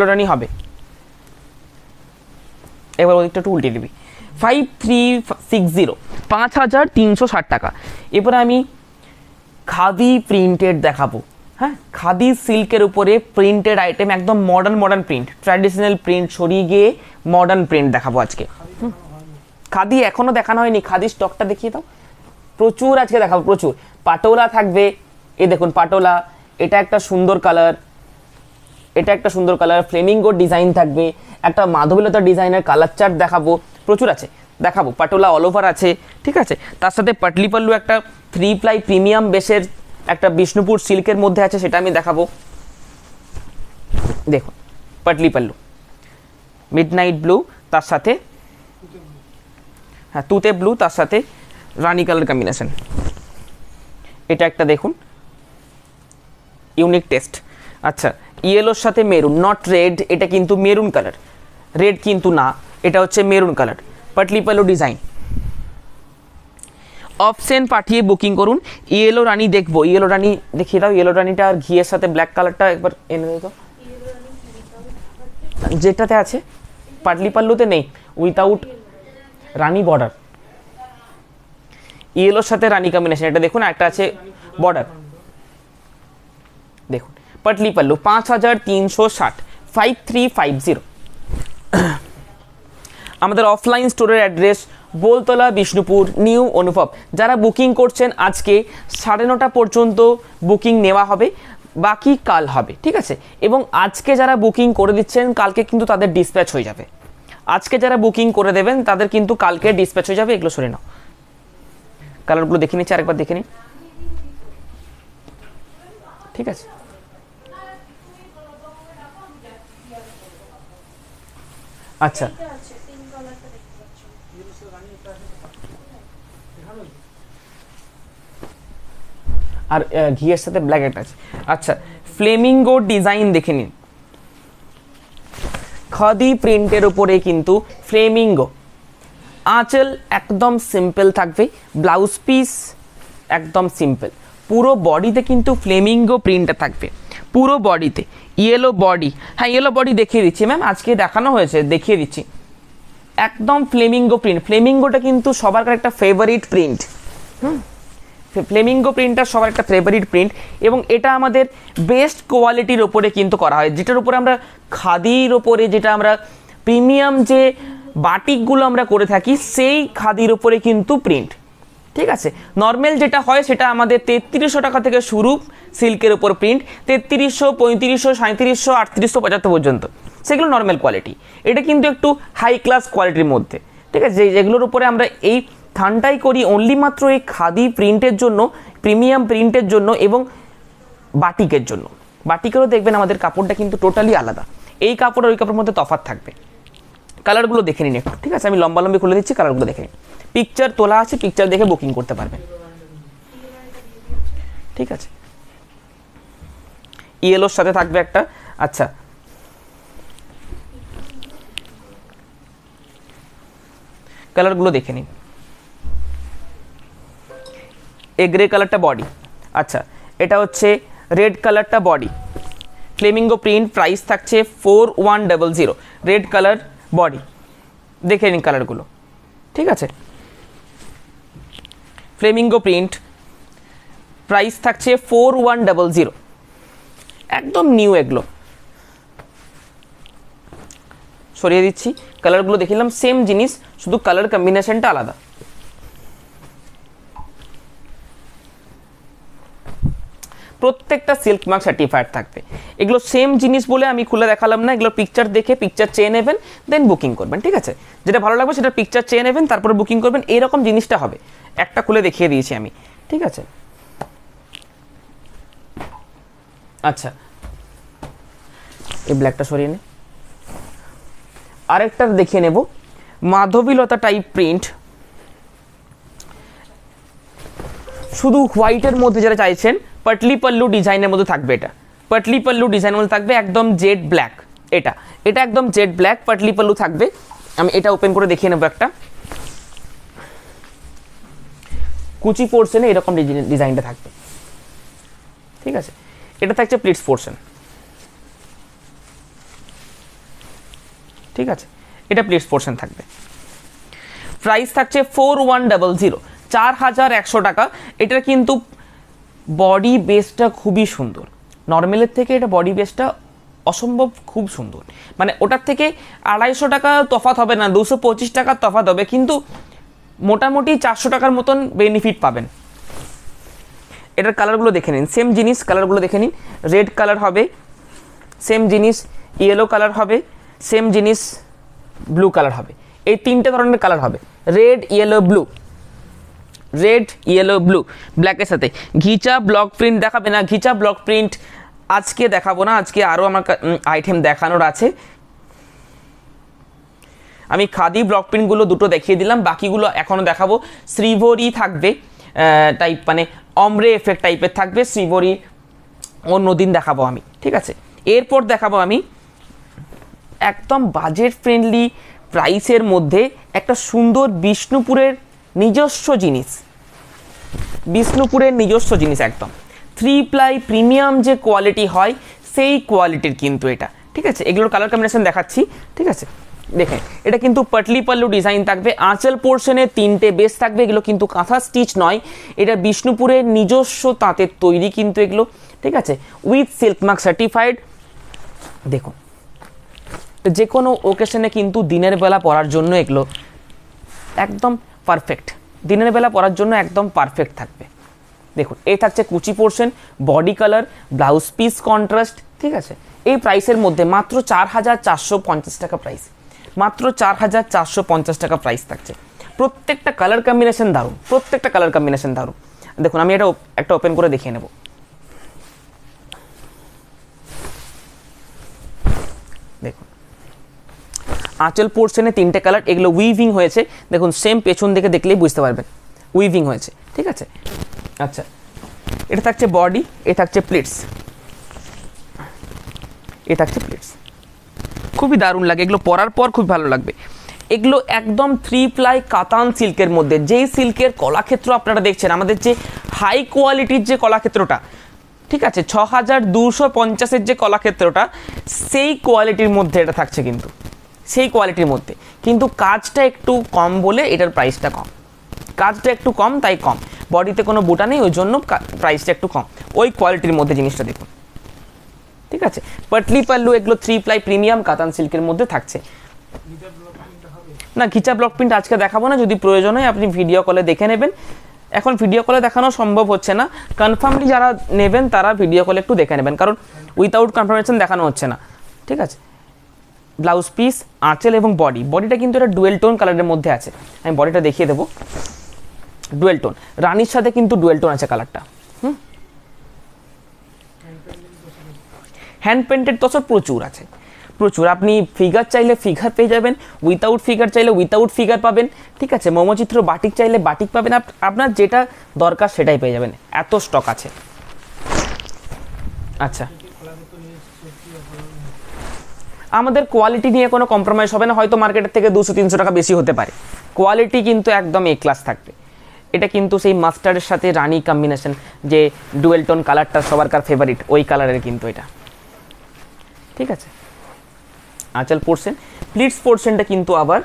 রানি হবে। এবার ওদিকটা একটু উল্টে দিবি। 5360, 5360 টাকা। এরপরে আমি খাদি প্রিন্টেড দেখাবো। হ্যাঁ, খাদি সিল্কের উপরে প্রিন্টেড আইটেম, একদম মডার্ন প্রিন্ট, ট্র্যাডিশনাল প্রিন্ট সরিয়ে গিয়ে মডার্ন প্রিন্ট দেখাবো আজকে। খাদি এখনো দেখানো হয়নি, খাদি স্টকটা দেখিয়ে দাও। প্রচুর আজকে দেখাবো, প্রচুর। পাটোলা থাকবে, এই দেখুন পাটোলা, এটা একটা সুন্দর কালার, এটা একটা সুন্দর কালার, ফ্লেমিঙ্গো ডিজাইন থাকবে, একটা মাধবীলতা ডিজাইনের কালার চার্ট দেখাবো, প্রচুর আছে দেখাবো। পাটোলা অল ওভার আছে। ঠিক আছে, তার সাথে পাটলি পাল্লু একটা 3 প্লাই প্রিমিয়াম বেসের একটা বিষ্ণুপুর সিল্কের মধ্যে আছে, সেটা আমি দেখাবো। দেখুন পাটলি পাল্লু মিডনাইট ব্লু, তার সাথে হ্যাঁ তুতে ব্লু, তার সাথে রানি কালার কম্বিনেশন। এটা একটা দেখুন ইউনিক টেস্ট। আচ্ছা, ইয়েলোর সাথে মেরুন, নট রেড, এটা কিন্তু মেরুন কালার, রেড কিন্তু না, এটা হচ্ছে maroon colour, Patli pallu design. Option পাঠিয়ে বুকিং করুন। ইয়েলো রানি দেখবো, ইয়েলো রানি দেখিয়ে দাও, ইয়েলো রানিটা আর ঘিয়ের সাথে ব্ল্যাক কালারটা একবার এনে দাও, যেটাতে আছে পাটলি পাল্লুতে নেই, উইথাউট রানি বর্ডার, ইয়েলোর সাথে রানি কম্বিনেশন। এটা দেখুন, একটা আছে বর্ডার, দেখুন পাটলি পাল্লু 5360, 5350। আমাদের অফলাইন স্টোরের অ্যাড্রেস বোলতলা বিষ্ণুপুর নিউ অনুভব। যারা বুকিং করছেন আজকে 9:30 পর্যন্ত বুকিং নেওয়া হবে, বাকি কাল হবে, ঠিক আছে। এবং আজকে যারা বুকিং করে দিচ্ছেন কালকে কিন্তু তাদের ডিসপ্যাচ হয়ে যাবে। আজকে যারা বুকিং করে দেবেন তাদের কিন্তু কালকে ডিসপ্যাচ হয়ে যাবে। এগুলো সরে নাও, কালারগুলো দেখে নিচ্ছি, আরেকবার দেখে নিন, ঠিক আছে। আচ্ছা, আর ঘিয়ের সাথে ব্ল্যাক একটা আছে। আচ্ছা, ফ্লেমিঙ্গো ডিজাইন দেখে নিন, খাদি প্রিন্টের উপরে কিন্তু ফ্লেমিঙ্গো। আঁচল একদম সিম্পল থাকবে, ব্লাউজ পিস একদম সিম্পল, পুরো বডিতে কিন্তু ফ্লেমিঙ্গো প্রিন্টটা থাকবে, পুরো বডিতে। ইয়েলো বডি, হ্যাঁ ইয়েলো বডি দেখিয়ে দিচ্ছি ম্যাম, আজকে দেখানো হয়েছে, দেখিয়ে দিচ্ছি। একদম ফ্লেমিঙ্গো প্রিন্ট, ফ্লেমিঙ্গোটা কিন্তু সবার একটা ফেভারিট প্রিন্ট। ফ্লেমিঙ্গো প্রিন্টটা সবার একটা ফেভারিট প্রিন্ট, এবং এটা আমাদের বেস্ট কোয়ালিটির ওপরে কিন্তু করা হয়, যেটার উপরে আমরা খাদির ওপরে, যেটা আমরা প্রিমিয়াম যে বাটিকগুলো আমরা করে থাকি সেই খাদির ওপরে কিন্তু প্রিন্ট, ঠিক আছে। নর্মাল যেটা হয় সেটা আমাদের 3300 টাকা থেকে শুরু সিল্কের ওপর প্রিন্ট, 3300, 3500, 3700, 3800, 75 পর্যন্ত, সেগুলো নর্মাল কোয়ালিটি। এটা কিন্তু একটু হাই ক্লাস কোয়ালিটির মধ্যে, ঠিক আছে, যেগুলোর উপরে আমরা এই থানটাই করি অনলি মাত্র এই খাদি প্রিন্টের জন্য, প্রিমিয়াম প্রিন্টের জন্য এবং বাটিকের জন্য। বাটিকেরও দেখবেন আমাদের কাপড়টা কিন্তু টোটালি আলাদা, এই কাপড় আর ওই কাপড়ের মধ্যে তফাৎ থাকবে। কালারগুলো দেখে নিন একটু, ঠিক আছে, আমি লম্বা খুলে দিচ্ছি, কালারগুলো দেখে নিন। পিকচার তোলা আছে, পিকচার দেখে বুকিং করতে পারবেন, ঠিক আছে। ইয়েলোর সাথে থাকবে একটা। আচ্ছা, কালারগুলো দেখে নিন। এই গ্রে কালারটা বডি, আচ্ছা এটা হচ্ছে রেড কালারটা বডি, ফ্লেমিঙ্গো প্রিন্ট, প্রাইস থাকছে 4100, রেড কালার বডি, দেখে নিন কালারগুলো, ঠিক আছে। ফ্লেমিঙ্গো প্রিন্ট, প্রাইস থাকছে 4100, একদম নিউ। এগুলো সরিয়ে দিচ্ছি, কালারগুলো দেখিলাম, সেম জিনিস, শুধু কালার কম্বিনেশনটা আলাদা। প্রত্যেকটা সিল্ক মার্ক সার্টিফাইড থাকবে। এগুলো সেম জিনিস বলে আমি খুলে দেখালাম না, এগুলো পিকচার দেখে পিকচার চেয়ে নেবেন, দেন বুকিং করবেন, ঠিক আছে। যেটা ভালো লাগবে সেটা পিকচার চেয়ে নেবেন, তারপরে বুকিং করবেন, এরকম জিনিসটা হবে। একটা খুলে দেখিয়ে দিয়েছি আমি, ঠিক আছে। আচ্ছা, এই ব্ল্যাকটা সরিয়ে নে, আরেকটা দেখিয়ে নেব, মাধবীলতা টাইপ প্রিন্ট, শুধু হোয়াইটের মধ্যে যারা চাইছেন, পাটলি পাল্লু ডিজাইনের মধ্যে থাকবে। এটা পাটলি পাল্লু ডিজাইনের মধ্যে থাকবে, একদম জেড ব্ল্যাক। এটা একদম জেড ব্ল্যাক পাটলি পাল্লু থাকবে। আমি এটা ওপেন করে দেখিয়ে নেব। একটা কুচি পোর্শনে এরকম ডিজাইনটা থাকবে, ঠিক আছে। এটা থাকছে প্লিটস পোর্শন, ঠিক আছে, এটা প্লিটস পোর্শন থাকবে। প্রাইস থাকছে 4100, 4100 টাকা। এটা কিন্তু বডি বেসটা খুবই সুন্দর, নর্মালের থেকে এটা বডি বেসটা অসম্ভব খুব সুন্দর, মানে ওটার থেকে 250 টাকা তফাৎ হবে না, 225 টাকার তফাৎ হবে, কিন্তু মোটামুটি 400 টাকার মতন বেনিফিট পাবেন। এটার কালারগুলো দেখে নিন, সেম জিনিস, কালারগুলো দেখে নিন। রেড কালার হবে, সেম জিনিস ইয়েলো কালার হবে, সেম জিনিস ব্লু কালার হবে। এই তিনটে ধরনের কালার হবে, red yellow blue, red yellow blue, ব্ল্যাকের সাথে। ঘিচা ব্লক প্রিন্ট দেখাবে না, ঘিচা ব্লক প্রিন্ট আজকে দেখাবো না, আজকে আরও আমার আইটেম দেখানোর আছে। আমি খাদি ব্লক প্রিন্টগুলো দুটো দেখিয়ে দিলাম, বাকিগুলো এখনও দেখাবো। শ্রীভরি থাকবে টাইপ, মানে অমরে এফেক্ট টাইপের থাকবে, শ্রীভরি অন্যদিন দেখাবো আমি, ঠিক আছে। এরপর দেখাবো আমি একদম বাজেট ফ্রেন্ডলি প্রাইসের মধ্যে একটা সুন্দর বিষ্ণুপুরের নিজস্ব জিনিস, বিষ্ণুপুরের নিজস্ব জিনিস, একদম 3 প্লাই প্রিমিয়াম যে কোয়ালিটি হয় সেই কোয়ালিটির কিন্তু এটা, ঠিক আছে। এগুলোর কালার কম্বিনেশন দেখাচ্ছি, ঠিক আছে। দেখেন এটা কিন্তু পাটলি পাল্লু ডিজাইন থাকবে, আঁচল পোর্শনে 3টে বেস থাকবে। এগুলো কিন্তু কাঁথা স্টিচ নয়, এটা বিষ্ণুপুরের নিজস্ব তাঁতের তৈরি কিন্তু এগুলো, ঠিক আছে, উইথ সিল্ক মার্ক সার্টিফাইড। দেখুন যে কোনো ওকেশনে কিন্তু দিনের বেলা পরার জন্য এগুলো একদম পারফেক্ট, দিনের বেলা পরার জন্য একদম পারফেক্ট থাকবে। দেখুন এই থাকছে কুচি portion, body colour, blouse piece contrast, ঠিক আছে। এই প্রাইসের মধ্যে মাত্র 4,450 টাকা প্রাইস, মাত্র 4,450 টাকা প্রাইস থাকছে। প্রত্যেকটা কালার কম্বিনেশন দারুণ, প্রত্যেকটা কালার কম্বিনেশন দারুণ। দেখুন আমি এটা একটা ওপেন করে দেখিয়ে নেব। দেখুন আঁচল পোর্শনে 3টে কালার, এগুলো উইভিং হয়েছে। দেখুন সেম পেছন দিকে দেখলেই বুঝতে পারবেন উইভিং হয়েছে, ঠিক আছে। আচ্ছা এটা থাকছে বডি, এ থাকছে প্লিটস, এ থাকছে প্লিটস। খুবই দারুণ লাগে, এগুলো পরার পর খুব ভালো লাগবে। এগুলো একদম 3 প্লাই কাতান সিল্কের মধ্যে, যেই সিল্কের কলাক্ষেত্র আপনারা দেখছেন, আমাদের যে হাই কোয়ালিটির যে কলাক্ষেত্রটা, ঠিক আছে, 6,250-এর যে কলাক্ষেত্রটা, সেই কোয়ালিটির মধ্যে এটা থাকছে, কিন্তু সেই কোয়ালিটির মধ্যে, কিন্তু কাজটা একটু কম বলে এটার প্রাইসটা কম। কাজটা একটু কম তাই কম, বডিতে কোনো বুটা নেই ওই জন্য প্রাইসটা একটু কম। ওই কোয়ালিটির মধ্যে জিনিসটা দেখুন, ঠিক আছে। পাটলি পাল্লু, এগুলো 3 প্লাই প্রিমিয়াম কাতান সিল্কের মধ্যে থাকছে। না ঘিচা ব্লক প্রিন্ট আজকে দেখাবো না, যদি প্রয়োজন হয় আপনি ভিডিও কলে দেখে নেবেন। এখন ভিডিও কলে দেখানো সম্ভব হচ্ছে না, কনফার্মলি যারা নেবেন তারা ভিডিও কলে একটু দেখে নেবেন, কারণ উইথাউট কনফার্মেশন দেখানো হচ্ছে না, ঠিক আছে। ব্লাউজ পিস, আঁচল এবং বডিটা কিন্তু এটা ডুয়েল টোন কালারের মধ্যে আছে। আমি বডিটা দেখিয়ে দেবো, ডুয়েল টোন, রানীর সাথে কিন্তু ডুয়েল টোন আছে কালারটা। হ্যান্ড পেন্টেড তসর প্রচুর আছে, প্রচুর। আপনি ফিগার চাইলে ফিগার পেয়ে যাবেন, উইথাউট ফিগার চাইলে উইথাউট ফিগার পাবেন, ঠিক আছে। মোমচিত্র বাটিক চাইলে বাটিক পাবেন, আপনার যেটা দরকার সেটাই পেয়ে যাবেন, এত স্টক আছে। আচ্ছা আমাদের কোয়ালিটি নিয়ে কোনো কম্প্রোমাইজ হবে না, হয়তো মার্কেটের থেকে 200-300 টাকা বেশি হতে পারে, কোয়ালিটি কিন্তু একদম এ ক্লাস থাকবে। এটা কিন্তু সেই মাস্টার্ডের সাথে রানি কম্বিনেশন, যে ডুয়েল টোন কালারটা সবারকার ফেভারিট, ওই কালারের কিন্তু এটা, ঠিক আছে। আঁচল পোর্শন, প্লিটস পোর্শনটা কিন্তু আবার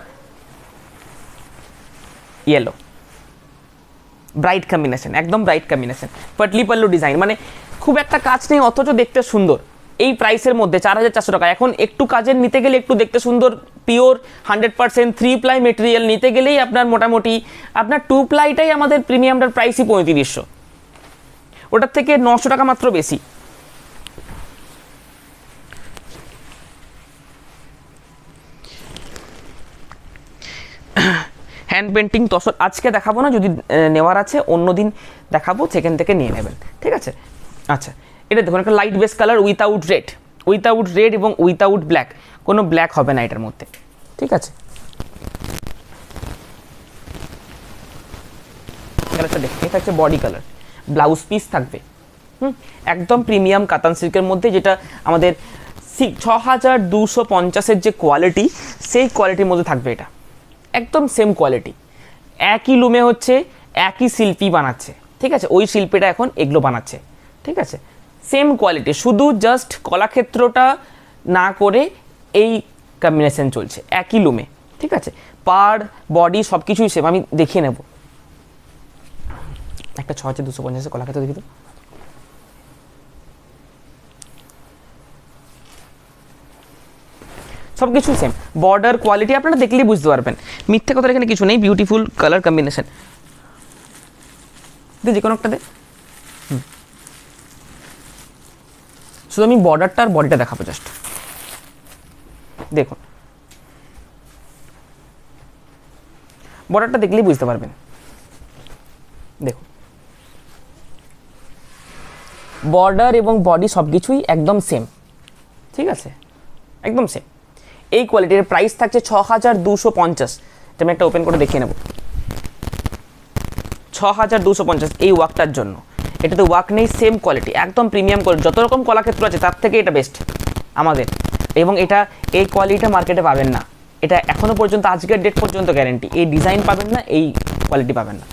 ইয়েলো, ব্রাইট কম্বিনেশন, একদম bright combination. Patli pallu design, মানে খুব একটা কাজ নেই অথচ দেখতে সুন্দর। এই প্রাইসের মধ্যে 4,400 টাকা। এখন একটু কাজের নিতে গেলে, একটু দেখতে সুন্দর, পিওর 100% 3 প্লাই মেটেরিয়াল নিতে গেলেই আপনার মোটামুটি আপনার 2 প্লাইটাই আমাদের প্রিমিয়ামটার প্রাইসই 3500, ওটার থেকে 900 টাকা মাত্র বেশি। হ্যান্ড পেন্টিং তসর আজকে দেখাবো না, যদি নেওয়ার আছে অন্য দিন দেখাবো, সেখান থেকে নিয়ে নেবেন, ঠিক আছে। আচ্ছা এটা দেখুন একটা light base colour, without red এবং উইথাউট ব্ল্যাক, কোনো ব্ল্যাক হবে না এটার মধ্যে, ঠিক আছে। কালারটা দেখুন, এটা হচ্ছে বডি কালার, ব্লাউজ পিস থাকবে একদম প্রিমিয়াম কাতান সিল্কের মধ্যে, যেটা আমাদের 6,250-এর যে কোয়ালিটি, সেই কোয়ালিটির মধ্যে থাকবে। এটা একদম সেম কোয়ালিটি, একই লুমে হচ্ছে, একই শিল্পী বানাচ্ছে, ঠিক আছে। ওই শিল্পীটা এখন এগুলো বানাচ্ছে, ঠিক আছে। সেম কোয়ালিটি, শুধু জাস্ট কলাক্ষেত্রটা না করে এই কম্বিনেশন চলছে একই লুমে, ঠিক আছে। পাড় বডি সব কিছুই সেম। আমি দেখিয়ে নেব একটা 6,250 কলাক্ষেত্র, দেখি তো। সব কিছু সেম, বর্ডার কোয়ালিটি আপনারা দেখলেই বুঝতে পারবেন, মিথ্যে কথা এখানে কিছু নেই। বিউটিফুল কালার কম্বিনেশন, যে কোনো একটা দে। শুধু আমি বর্ডারটা আর বডিটা দেখাবো জাস্ট, দেখুন বর্ডারটা দেখলেই বুঝতে পারবেন। দেখুন বর্ডার এবং বডি সব কিছুই একদম সেম, ঠিক আছে, একদম সেম। এই কোয়ালিটির প্রাইস থাকছে 6,250। আমি একটা ওপেন করে দেখিয়ে নেব, 6,250 এই ওয়ার্কটার জন্য। এটাতে ওয়ার্ক নেই, সেম কোয়ালিটি, একদম প্রিমিয়াম কোয়ালিটি। যত রকম কলাক্ষেত্র আছে তার থেকে এটা বেস্ট আমাদের, এবং এটা এই কোয়ালিটিটা মার্কেটে পাবেন না। এটা এখনো পর্যন্ত আজকের ডেট পর্যন্ত গ্যারেন্টি, এই ডিজাইন পাবেন না, এই কোয়ালিটি পাবেন না,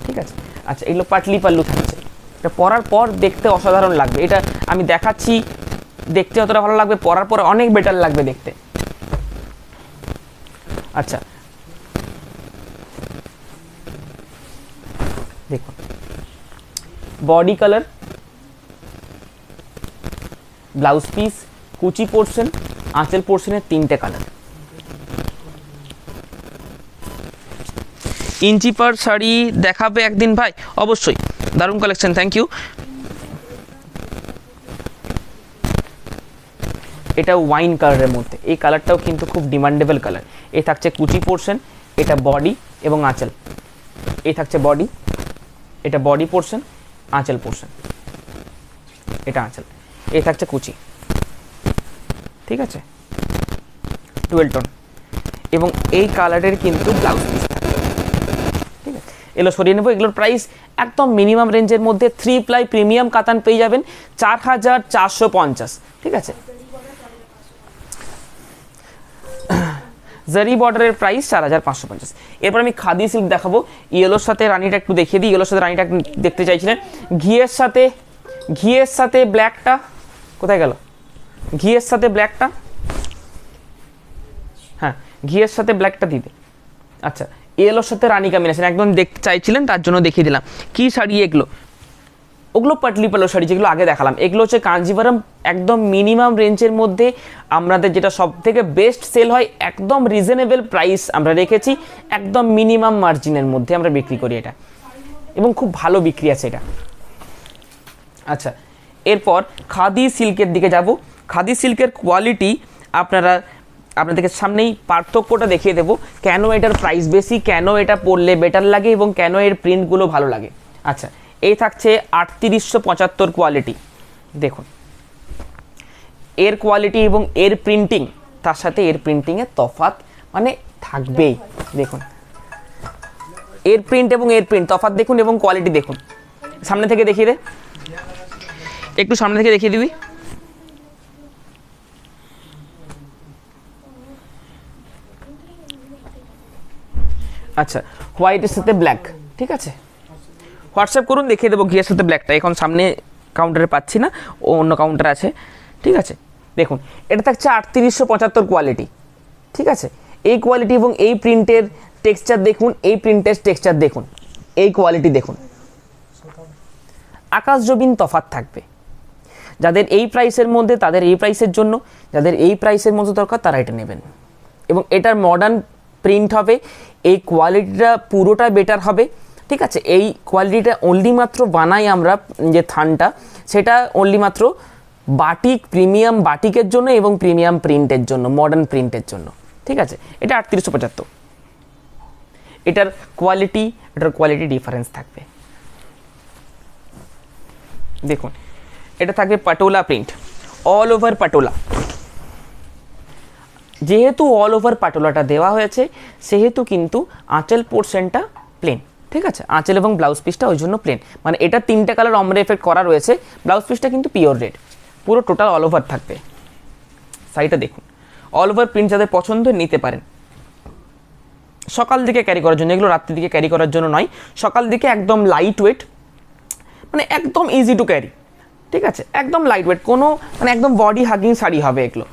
ঠিক আছে। আচ্ছা এগুলো পাটলি পাল্লু থাকছে, এটা পরার পর দেখতে অসাধারণ লাগবে। এটা আমি দেখাচ্ছি, দেখতে অতটা ভালো লাগবে, পরার পর অনেক বেটার লাগবে দেখতে। আচ্ছা দেখুন বডি কালার, ব্লাউজ পিস, কুচি পোর্শন, আঁচল পোর্শনের 3টে কালার। ইঞ্চি পার শাড়ি দেখাবে একদিন ভাই? অবশ্যই, দারুণ কালেকশন, থ্যাংক ইউ। এটা ওয়াইন কালারের মধ্যে, এই কালারটাও কিন্তু খুব ডিমান্ডেবল কালার। এই থাকছে কুচি পোর্শন, এটা বডি এবং আঁচল। এই থাকছে বডি, এটা বডি পোর্শন, আঁচল পোর্শন, এটা আঁচল। এই থাকছে কুচি, ঠিক আছে, 12 টোন। এবং এই কালারের কিন্তু ব্লাউজ পিস থাকে, ঠিক আছে। এগুলো সরিয়ে নেবো। এগুলোর প্রাইস একদম মিনিমাম রেঞ্জের মধ্যে 3 প্লাই প্রিমিয়াম কাতান পেয়ে যাবেন 4450, ঠিক আছে। জারি বর্ডারের প্রাইস 4550। এরপর আমি খাদি সিল্ক দেখাবো। ইয়েলোর সাথে রানিটা একটু দেখিয়ে দিই। ইয়েলোর সাথে রানিটা দেখতে চাইছিলেন। ঘিয়ের সাথে ব্ল্যাকটা কোথায় গেল? ঘিয়ের সাথে ব্ল্যাকটা, হ্যাঁ ঘিয়ের সাথে ব্ল্যাকটা দিতে। আচ্ছা, ইয়েলোর সাথে রানি কম্বিনেশন একদম দেখতে চাইছিলেন, তার জন্য দেখিয়ে দিলাম। কি শাড়ি এগুলো? ওগুলো পাটলি পালো শাড়ি যেগুলো আগে দেখালাম। এগুলো হচ্ছে কাঞ্জিভারম, একদম মিনিমাম রেঞ্জের মধ্যে আমাদের যেটা সব থেকে বেস্ট সেল হয়, একদম রিজনেবল প্রাইস আমরা রেখেছি, একদম মিনিমাম মার্জিনের মধ্যে আমরা বিক্রি করি এটা, এবং খুব ভালো বিক্রি আছে এটা। আচ্ছা, এরপর খাদি সিল্কের দিকে যাব। খাদি সিল্কের কোয়ালিটি আপনাদেরকে সামনেই পার্থক্যটা দেখিয়ে দেবো, কেন এটার প্রাইস বেশি, কেন এটা পরলে বেটার লাগে এবং কেন এর প্রিন্টগুলো ভালো লাগে। আচ্ছা, এই থাকছে 3875 কোয়ালিটি। দেখুন এর কোয়ালিটি এবং এর প্রিন্টিং, তার সাথে এর প্রিন্টিংয়ের তফাৎ মানে থাকবেই। দেখুন এর প্রিন্ট এবং এর প্রিন্ট তফাৎ দেখুন, এবং কোয়ালিটি দেখুন। সামনে থেকে দেখিয়ে দে, একটু সামনে থেকে দেখিয়ে দিবি। আচ্ছা, হোয়াইটের সাথে ব্ল্যাক, ঠিক আছে, হোয়াটসঅ্যাপ করুন, দেখিয়ে দেবো ঘিয়ের সাথে ব্ল্যাকটা। এখন সামনে কাউন্টারে পাচ্ছি না, ও অন্য কাউন্টার আছে, ঠিক আছে। দেখুন এটা থাকছে 3875 কোয়ালিটি, ঠিক আছে। এই কোয়ালিটি এবং এই প্রিন্টের টেক্সচার দেখুন, এই প্রিন্টের টেক্সচার দেখুন, এই কোয়ালিটি দেখুন, আকাশ জমিন তফাৎ থাকবে। যাদের এই প্রাইসের মধ্যে তাদের এই প্রাইসের জন্য, যাদের এই প্রাইসের মধ্যে দরকার তারা এটা নেবেন। এবং এটার মডার্ন প্রিন্ট হবে, এই কোয়ালিটিটা পুরোটা বেটার হবে, ঠিক আছে। এই কোয়ালিটিটা অনলি মাত্র বানাই আমরা, যে থানটা সেটা অনলি মাত্র বাটিক, প্রিমিয়াম বাটিকের জন্য এবং প্রিমিয়াম প্রিন্টের জন্য, মডার্ন প্রিন্টের জন্য, ঠিক আছে। এটা 3875। এটার কোয়ালিটি ডিফারেন্স থাকবে। দেখুন এটা থাকবে patola print, all over patola. যেহেতু অল ওভার পাটোলাটা দেওয়া হয়েছে সেহেতু কিন্তু আঁচল পোর্শনটা প্লেন, ঠিক আছে। আঁচল এবং ব্লাউজ পিসটা ওই জন্য প্লেন, মানে এটা 3টে কালার অমরে এফেক্ট করা রয়েছে। ব্লাউজ পিসটা কিন্তু পিওর রেড, পুরো টোটাল অল ওভার থাকবে। শাড়িটা দেখুন, অল ওভার প্রিন্ট যাদের পছন্দ নিতে পারেন। সকাল দিকে ক্যারি করার জন্য, এগুলো রাত্রির দিকে ক্যারি করার জন্য নয়, সকাল দিকে একদম লাইট ওয়েট, মানে একদম ইজি টু ক্যারি, ঠিক আছে, একদম লাইট ওয়েট, কোনো মানে একদম বডি হাগিং শাড়ি হবে এগুলো।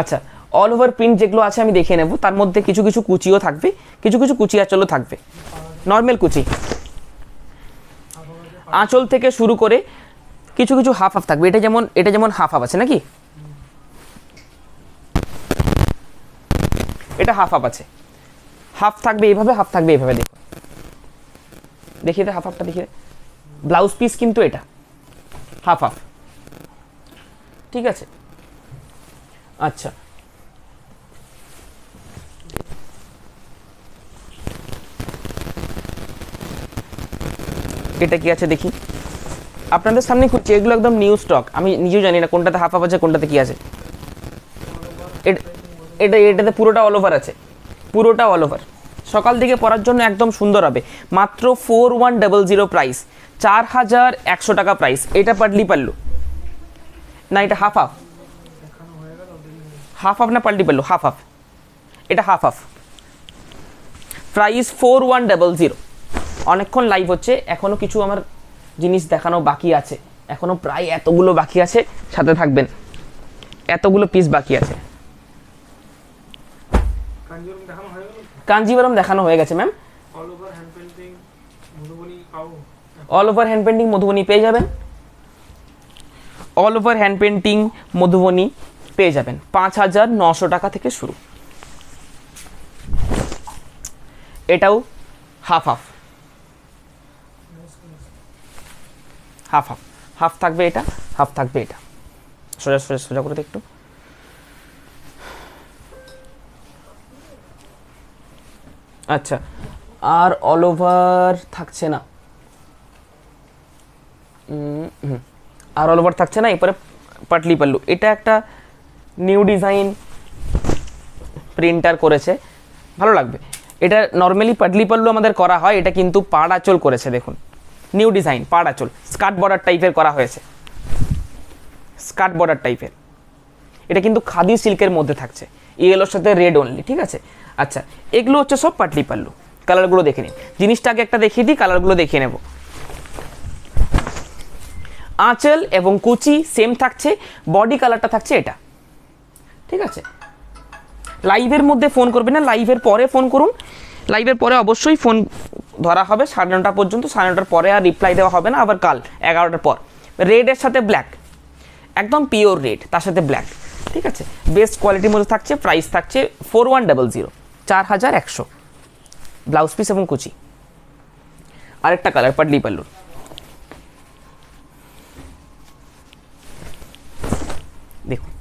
আচ্ছা, অল ওভার প্রিন্ট যেগুলো আছে আমি দেখে নেব। তার মধ্যে কিছু কিছু কুচিও থাকবে, কিছু কিছু কুচি আঁচলও থাকবে, নর্মাল কুচি আঁচল থেকে শুরু করে কিছু কিছু হাফ হাফ থাকবে। এটা যেমন হাফ হাফ আছে নাকি, এটা হাফ হাফ আছে, হাফ থাকবে এইভাবে, হাফ থাকবে এইভাবে। দেখো দেখিয়ে দে, হাফ হাফটা দেখিয়ে দে। ব্লাউজ পিস কিন্তু এটা হাফ হাফ, ঠিক আছে। আচ্ছা, এটা কি আছে দেখি, আপনাদের সামনে খুঁজছি, এগুলো একদম নিউ স্টক, আমি নিজেও জানি না কোনটাতে হাফ হাফ আছে কোনটাতে কি আছে। এটাতে পুরোটা অল ওভার আছে, পুরোটা অল ওভার। সকাল দিকে পরার জন্য একদম সুন্দর হবে। মাত্র 4100 প্রাইস, 4100 টাকা প্রাইস। এটা পাটলি পাল্লু না, এটা হাফ হাফ, হাফ হাফ না পাল্টি পাল্লু, হাফ হাফ, এটা হাফ হাফ। প্রাইস 4100। অনেকক্ষণ লাইভ হচ্ছে, এখনও কিছু আমার জিনিস দেখানো বাকি আছে, এখনও প্রায় এতগুলো বাকি আছে, সাথে থাকবেন, এতগুলো পিস বাকি আছে। কাঞ্জিভারম দেখানো হয়ে গেছে ma'am. All over hand painting Madhubani পেয়ে যাবেন, all over hand painting Madhubani পেয়ে যাবেন 5900 টাকা থেকে শুরু। এটাও half half half half half থাকবে, এটা হাফ থাকবে, এটা সোজা সোজা সোজা করে একটু। আচ্ছা, আর অল ওভার থাকছে না, আর অল ওভার থাকছে না। এরপরে পাটলি পাল্লু, এটা একটা নিউ ডিজাইন প্রিন্টার করেছে, ভালো লাগবে। এটা নর্মালি পাটলি পাল্লু আমাদের করা হয়, এটা কিন্তু পাড় আঁচল করেছে, দেখুন নিউ ডিজাইন পাড় আঁচল, স্কার্ট বর্ডার টাইপের করা হয়েছে, স্কার্ট বর্ডার টাইপের। এটা কিন্তু খাদি সিল্কের মধ্যে থাকছে, ইয়েলোর সাথে রেড অনলি, ঠিক আছে। আচ্ছা, এগুলো হচ্ছে সব পাটলি পাল্লু। কালারগুলো দেখে নিন, জিনিসটা আগে একটা দেখিয়ে দিই, কালারগুলো দেখিয়ে নেব। আঁচল এবং কুচি সেম থাকছে, বডি কালারটা থাকছে এটা, ঠিক আছে। লাইভের মধ্যে ফোন করবেন না, লাইভের পরে ফোন করুন। লাইভের পরে অবশ্যই ফোন ধরা হবে 9:30 পর্যন্ত, 9:30 পরে আর রিপ্লাই দেওয়া হবে না, আবার কাল 11টার পর। রেডের সাথে ব্ল্যাক, একদম পিওর রেড, তার সাথে ব্ল্যাক, ঠিক আছে। বেস্ট কোয়ালিটির মধ্যে থাকছে, প্রাইস থাকছে 4100, 4100, ব্লাউজ পিস এবং কুচি। আরেকটা কালার পাটলি পাল্লুর, দেখুন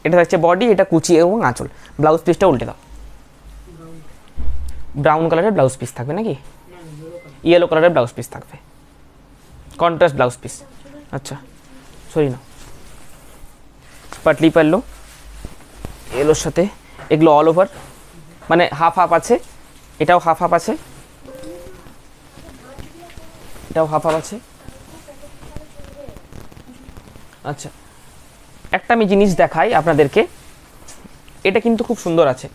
এটা থাকছে বডি, এটা কুচি এবং আঁচল। ব্লাউজ পিসটা উল্টে দাও, ব্রাউন কালারের ব্লাউজ পিস থাকবে নাকি, ইয়েলো কালারের ব্লাউজ পিস থাকবে, কন্ট্রাস্ট ব্লাউজ পিস। আচ্ছা সরি না, পাটলি পাল্লু এলোর সাথে, এগুলো অল ওভার মানে হাফ হাফ আছে, এটাও হাফ হাফ আছে, এটাও হাফ হাফ আছে। আচ্ছা, একটা আমি জিনিস দেখাই আপনাদেরকে, এটা কিন্তু খুব সুন্দর আছে,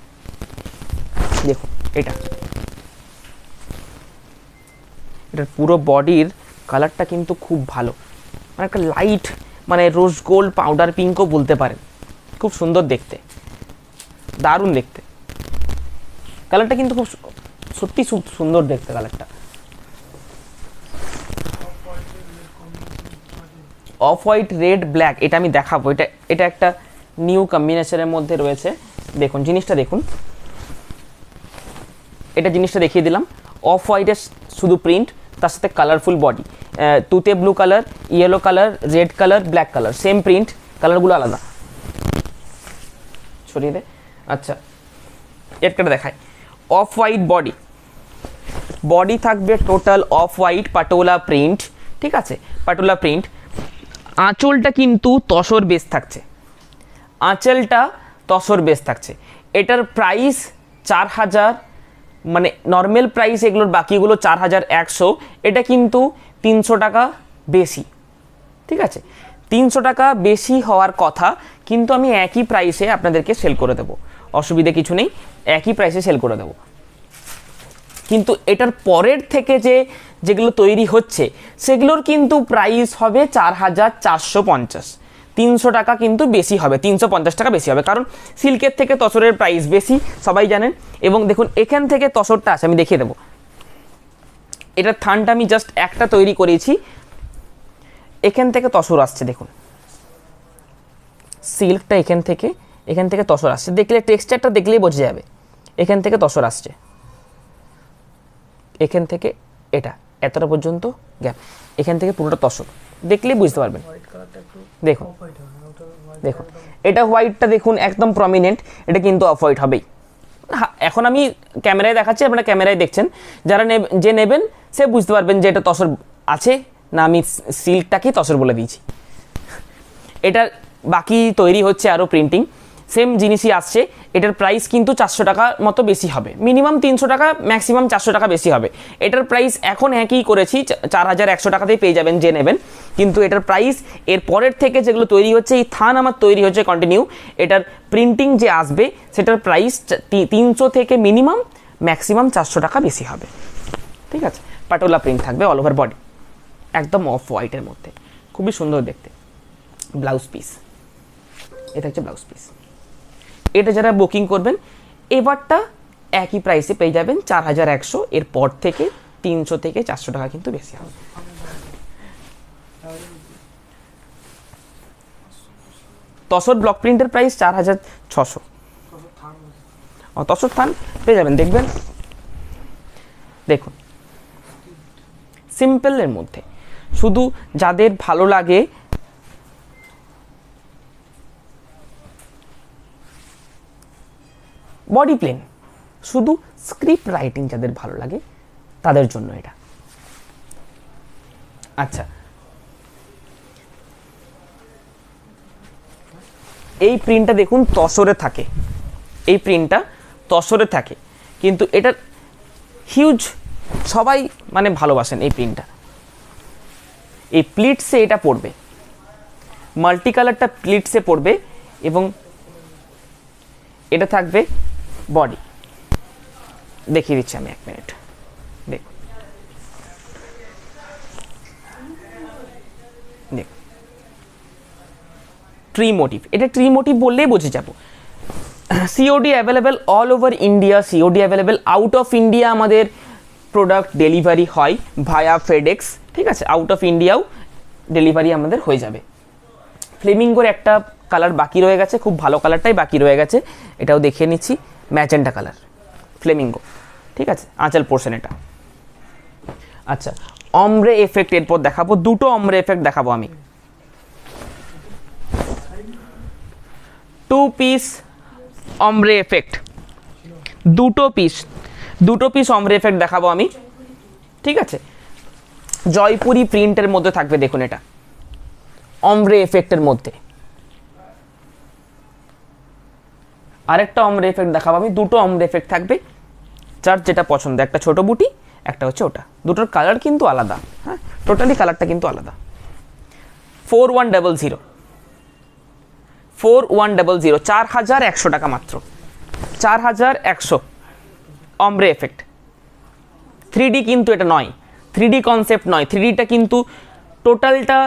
দেখুন এটা, এটার পুরো বডির কালারটা কিন্তু খুব ভালো, মানে একটা লাইট, মানে রোজ গোল্ড পাউডার পিঙ্কও বলতে পারেন, খুব সুন্দর দেখতে, দারুণ দেখতে কালারটা, কিন্তু খুব সত্যি সুন্দর দেখতে কালারটা। অফ হোয়াইট রেড ব্ল্যাক, এটা আমি দেখাবো, এটা একটা নিউ কম্বিনেশনের মধ্যে রয়েছে, দেখুন জিনিসটা দেখুন, এটা জিনিসটা দেখিয়ে দিলাম। অফ হোয়াইটের শুধু প্রিন্ট, তার সাথে কালারফুল বডি, তুতে blue colour, yellow colour, red colour, black colour, same print, কালারগুলো আলাদা, সরিয়ে দে। আচ্ছা, একটা দেখায়, অফ হোয়াইট বডি, বডি থাকবে total off white patola print, ঠিক আছে, পাটোলা প্রিন্ট। আঁচলটা কিন্তু তসর বেস থাকছে, আঁচলটা তসর বেস থাকছে। এটার প্রাইস 4000, মানে নর্মাল প্রাইস এগুলোর বাকিগুলো 4100, এটা কিন্তু 300 টাকা বেশি, ঠিক আছে, 300 টাকা বেশি হওয়ার কথা, কিন্তু আমি একই প্রাইসে আপনাদেরকে সেল করে দেবো, অসুবিধে কিছু নেই, একই প্রাইসে সেল করে দেবো। কিন্তু এটার পরের থেকে যেগুলো তৈরি হচ্ছে সেগুলোর কিন্তু প্রাইস হবে 4450, 300 টাকা কিন্তু বেশি হবে, 350 টাকা বেশি হবে, কারণ সিল্কের থেকে তসরের প্রাইস বেশি, সবাই জানেন। এবং দেখুন এখান থেকে তসরটা আছে, আমি দেখিয়ে দেবো, এটার থানটা আমি জাস্ট একটা তৈরি করেছি, এখান থেকে তসর আসছে, দেখুন সিল্কটা এখান থেকে তসর আসছে, দেখলে টেক্সচারটা দেখলেই বোঝা যাবে, এখান থেকে তসর আসছে, এখান থেকে এটা এতটা পর্যন্ত গ্যাপ, এখান থেকে পুরোটা তসর, দেখলেই বুঝতে পারবেন। দেখুন দেখুন এটা হোয়াইটটা দেখুন একদম প্রমিনেন্ট, এটা কিন্তু অফ হোয়াইট হবেই। এখন আমি ক্যামেরায় দেখাচ্ছি, আপনারা ক্যামেরায় দেখছেন, যারা যে নেবেন সে বুঝতে পারবেন যে এটা তসর আছে না, আমি সিল্কটাকে তসর বলে দিয়েছি। এটা বাকি তৈরি হচ্ছে আরও প্রিন্টিং, সেম জিনিসই আসছে, এটার প্রাইস কিন্তু 400 টাকা মতো বেশি হবে, মিনিমাম 300 টাকা, ম্যাক্সিমাম 400 টাকা বেশি হবে। এটার প্রাইস এখন একই করেছি, 4100 টাকাতেই পেয়ে যাবেন যে নেবেন, কিন্তু এটার প্রাইস এর পরের থেকে যেগুলো তৈরি হচ্ছে, এই থান আমার তৈরি হচ্ছে কন্টিনিউ, এটার প্রিন্টিং যে আসবে সেটার প্রাইস 300 থেকে মিনিমাম ম্যাক্সিমাম 400 টাকা বেশি হবে, ঠিক আছে। পাটোলা প্রিন্ট থাকবে অল ওভার বডি, একদম অফ হোয়াইটের মধ্যে, খুবই সুন্দর দেখতে। ব্লাউজ পিস, এটা হচ্ছে ব্লাউজ পিস, এটা যারা বুকিং করবেন এবারটা একই প্রাইসে পেয়ে যাবেন 4100, এর পর থেকে 300 থেকে 400 টাকা কিন্তু বেশি হবে। তসর ব্লক প্রিন্টের প্রাইস 4600, তসর থান পেয়ে যাবেন, দেখবেন। দেখুন সিম্পলের মধ্যে, শুধু যাদের ভালো লাগে বডি প্লেন, শুধু স্ক্রিপ্ট রাইটিং যাদের ভালো লাগে তাদের জন্য এটা। আচ্ছা, এই প্রিন্টটা দেখুন তসরে থাকে, এই প্রিন্টটা তসরে থাকে, কিন্তু এটার হিউজ সবাই মানে ভালোবাসেন এই প্রিন্টটা। এই প্লিটসে এটা পড়বে, মাল্টি কালারটা প্লিটসে পড়বে এবং এটা থাকবে বডি। দেখিয়ে দিচ্ছি আমি 1 মিনিট, দেখুন দেখুন ট্রি মোটিভ, এটা ট্রি মোটিভ বললেই বুঝে যাব। COD available all over India, COD available out of India আমাদের প্রোডাক্ট ডেলিভারি হয় ভায়া ফেডেক্স, ঠিক আছে, আউট অফ ইন্ডিয়াও ডেলিভারি আমাদের হয়ে যাবে। ফ্লেমিঙ্গোর একটা কালার বাকি রয়ে গেছে, খুব ভালো কালারটাই বাকি রয়ে গেছে, এটাও দেখিয়ে নিচ্ছি, ম্যাজেন্টা কালার ফ্লেমিঙ্গো, ঠিক আছে, আঁচল পোর্শন এটা। আচ্ছা, অমরে এফেক্ট এরপর দেখাবো, দুটো অমরে এফেক্ট দেখাবো আমি। 2 পিস অমরে এফেক্ট, দুটো পিস অমরে এফেক্ট দেখাবো আমি, ঠিক আছে। জয়পুরি প্রিন্টের মধ্যে থাকবে, দেখুন এটা অমরে এফেক্টের মধ্যে। আরেকটা অমরে এফেক্ট দেখাবো আমি, দুটো অমরে এফেক্ট থাকবে, যার যেটা পছন্দ, একটা ছোট বুটি, একটা হচ্ছে ওটা, দুটোর কালার কিন্তু আলাদা, হ্যাঁ টোটালি কালারটা কিন্তু আলাদা। 4100 4100 টাকা মাত্র, 4100 অমরে এফেক্ট। 3D কিন্তু এটা নয়, 3D কনসেপ্ট নয়, 3Dটা কিন্তু টোটালটা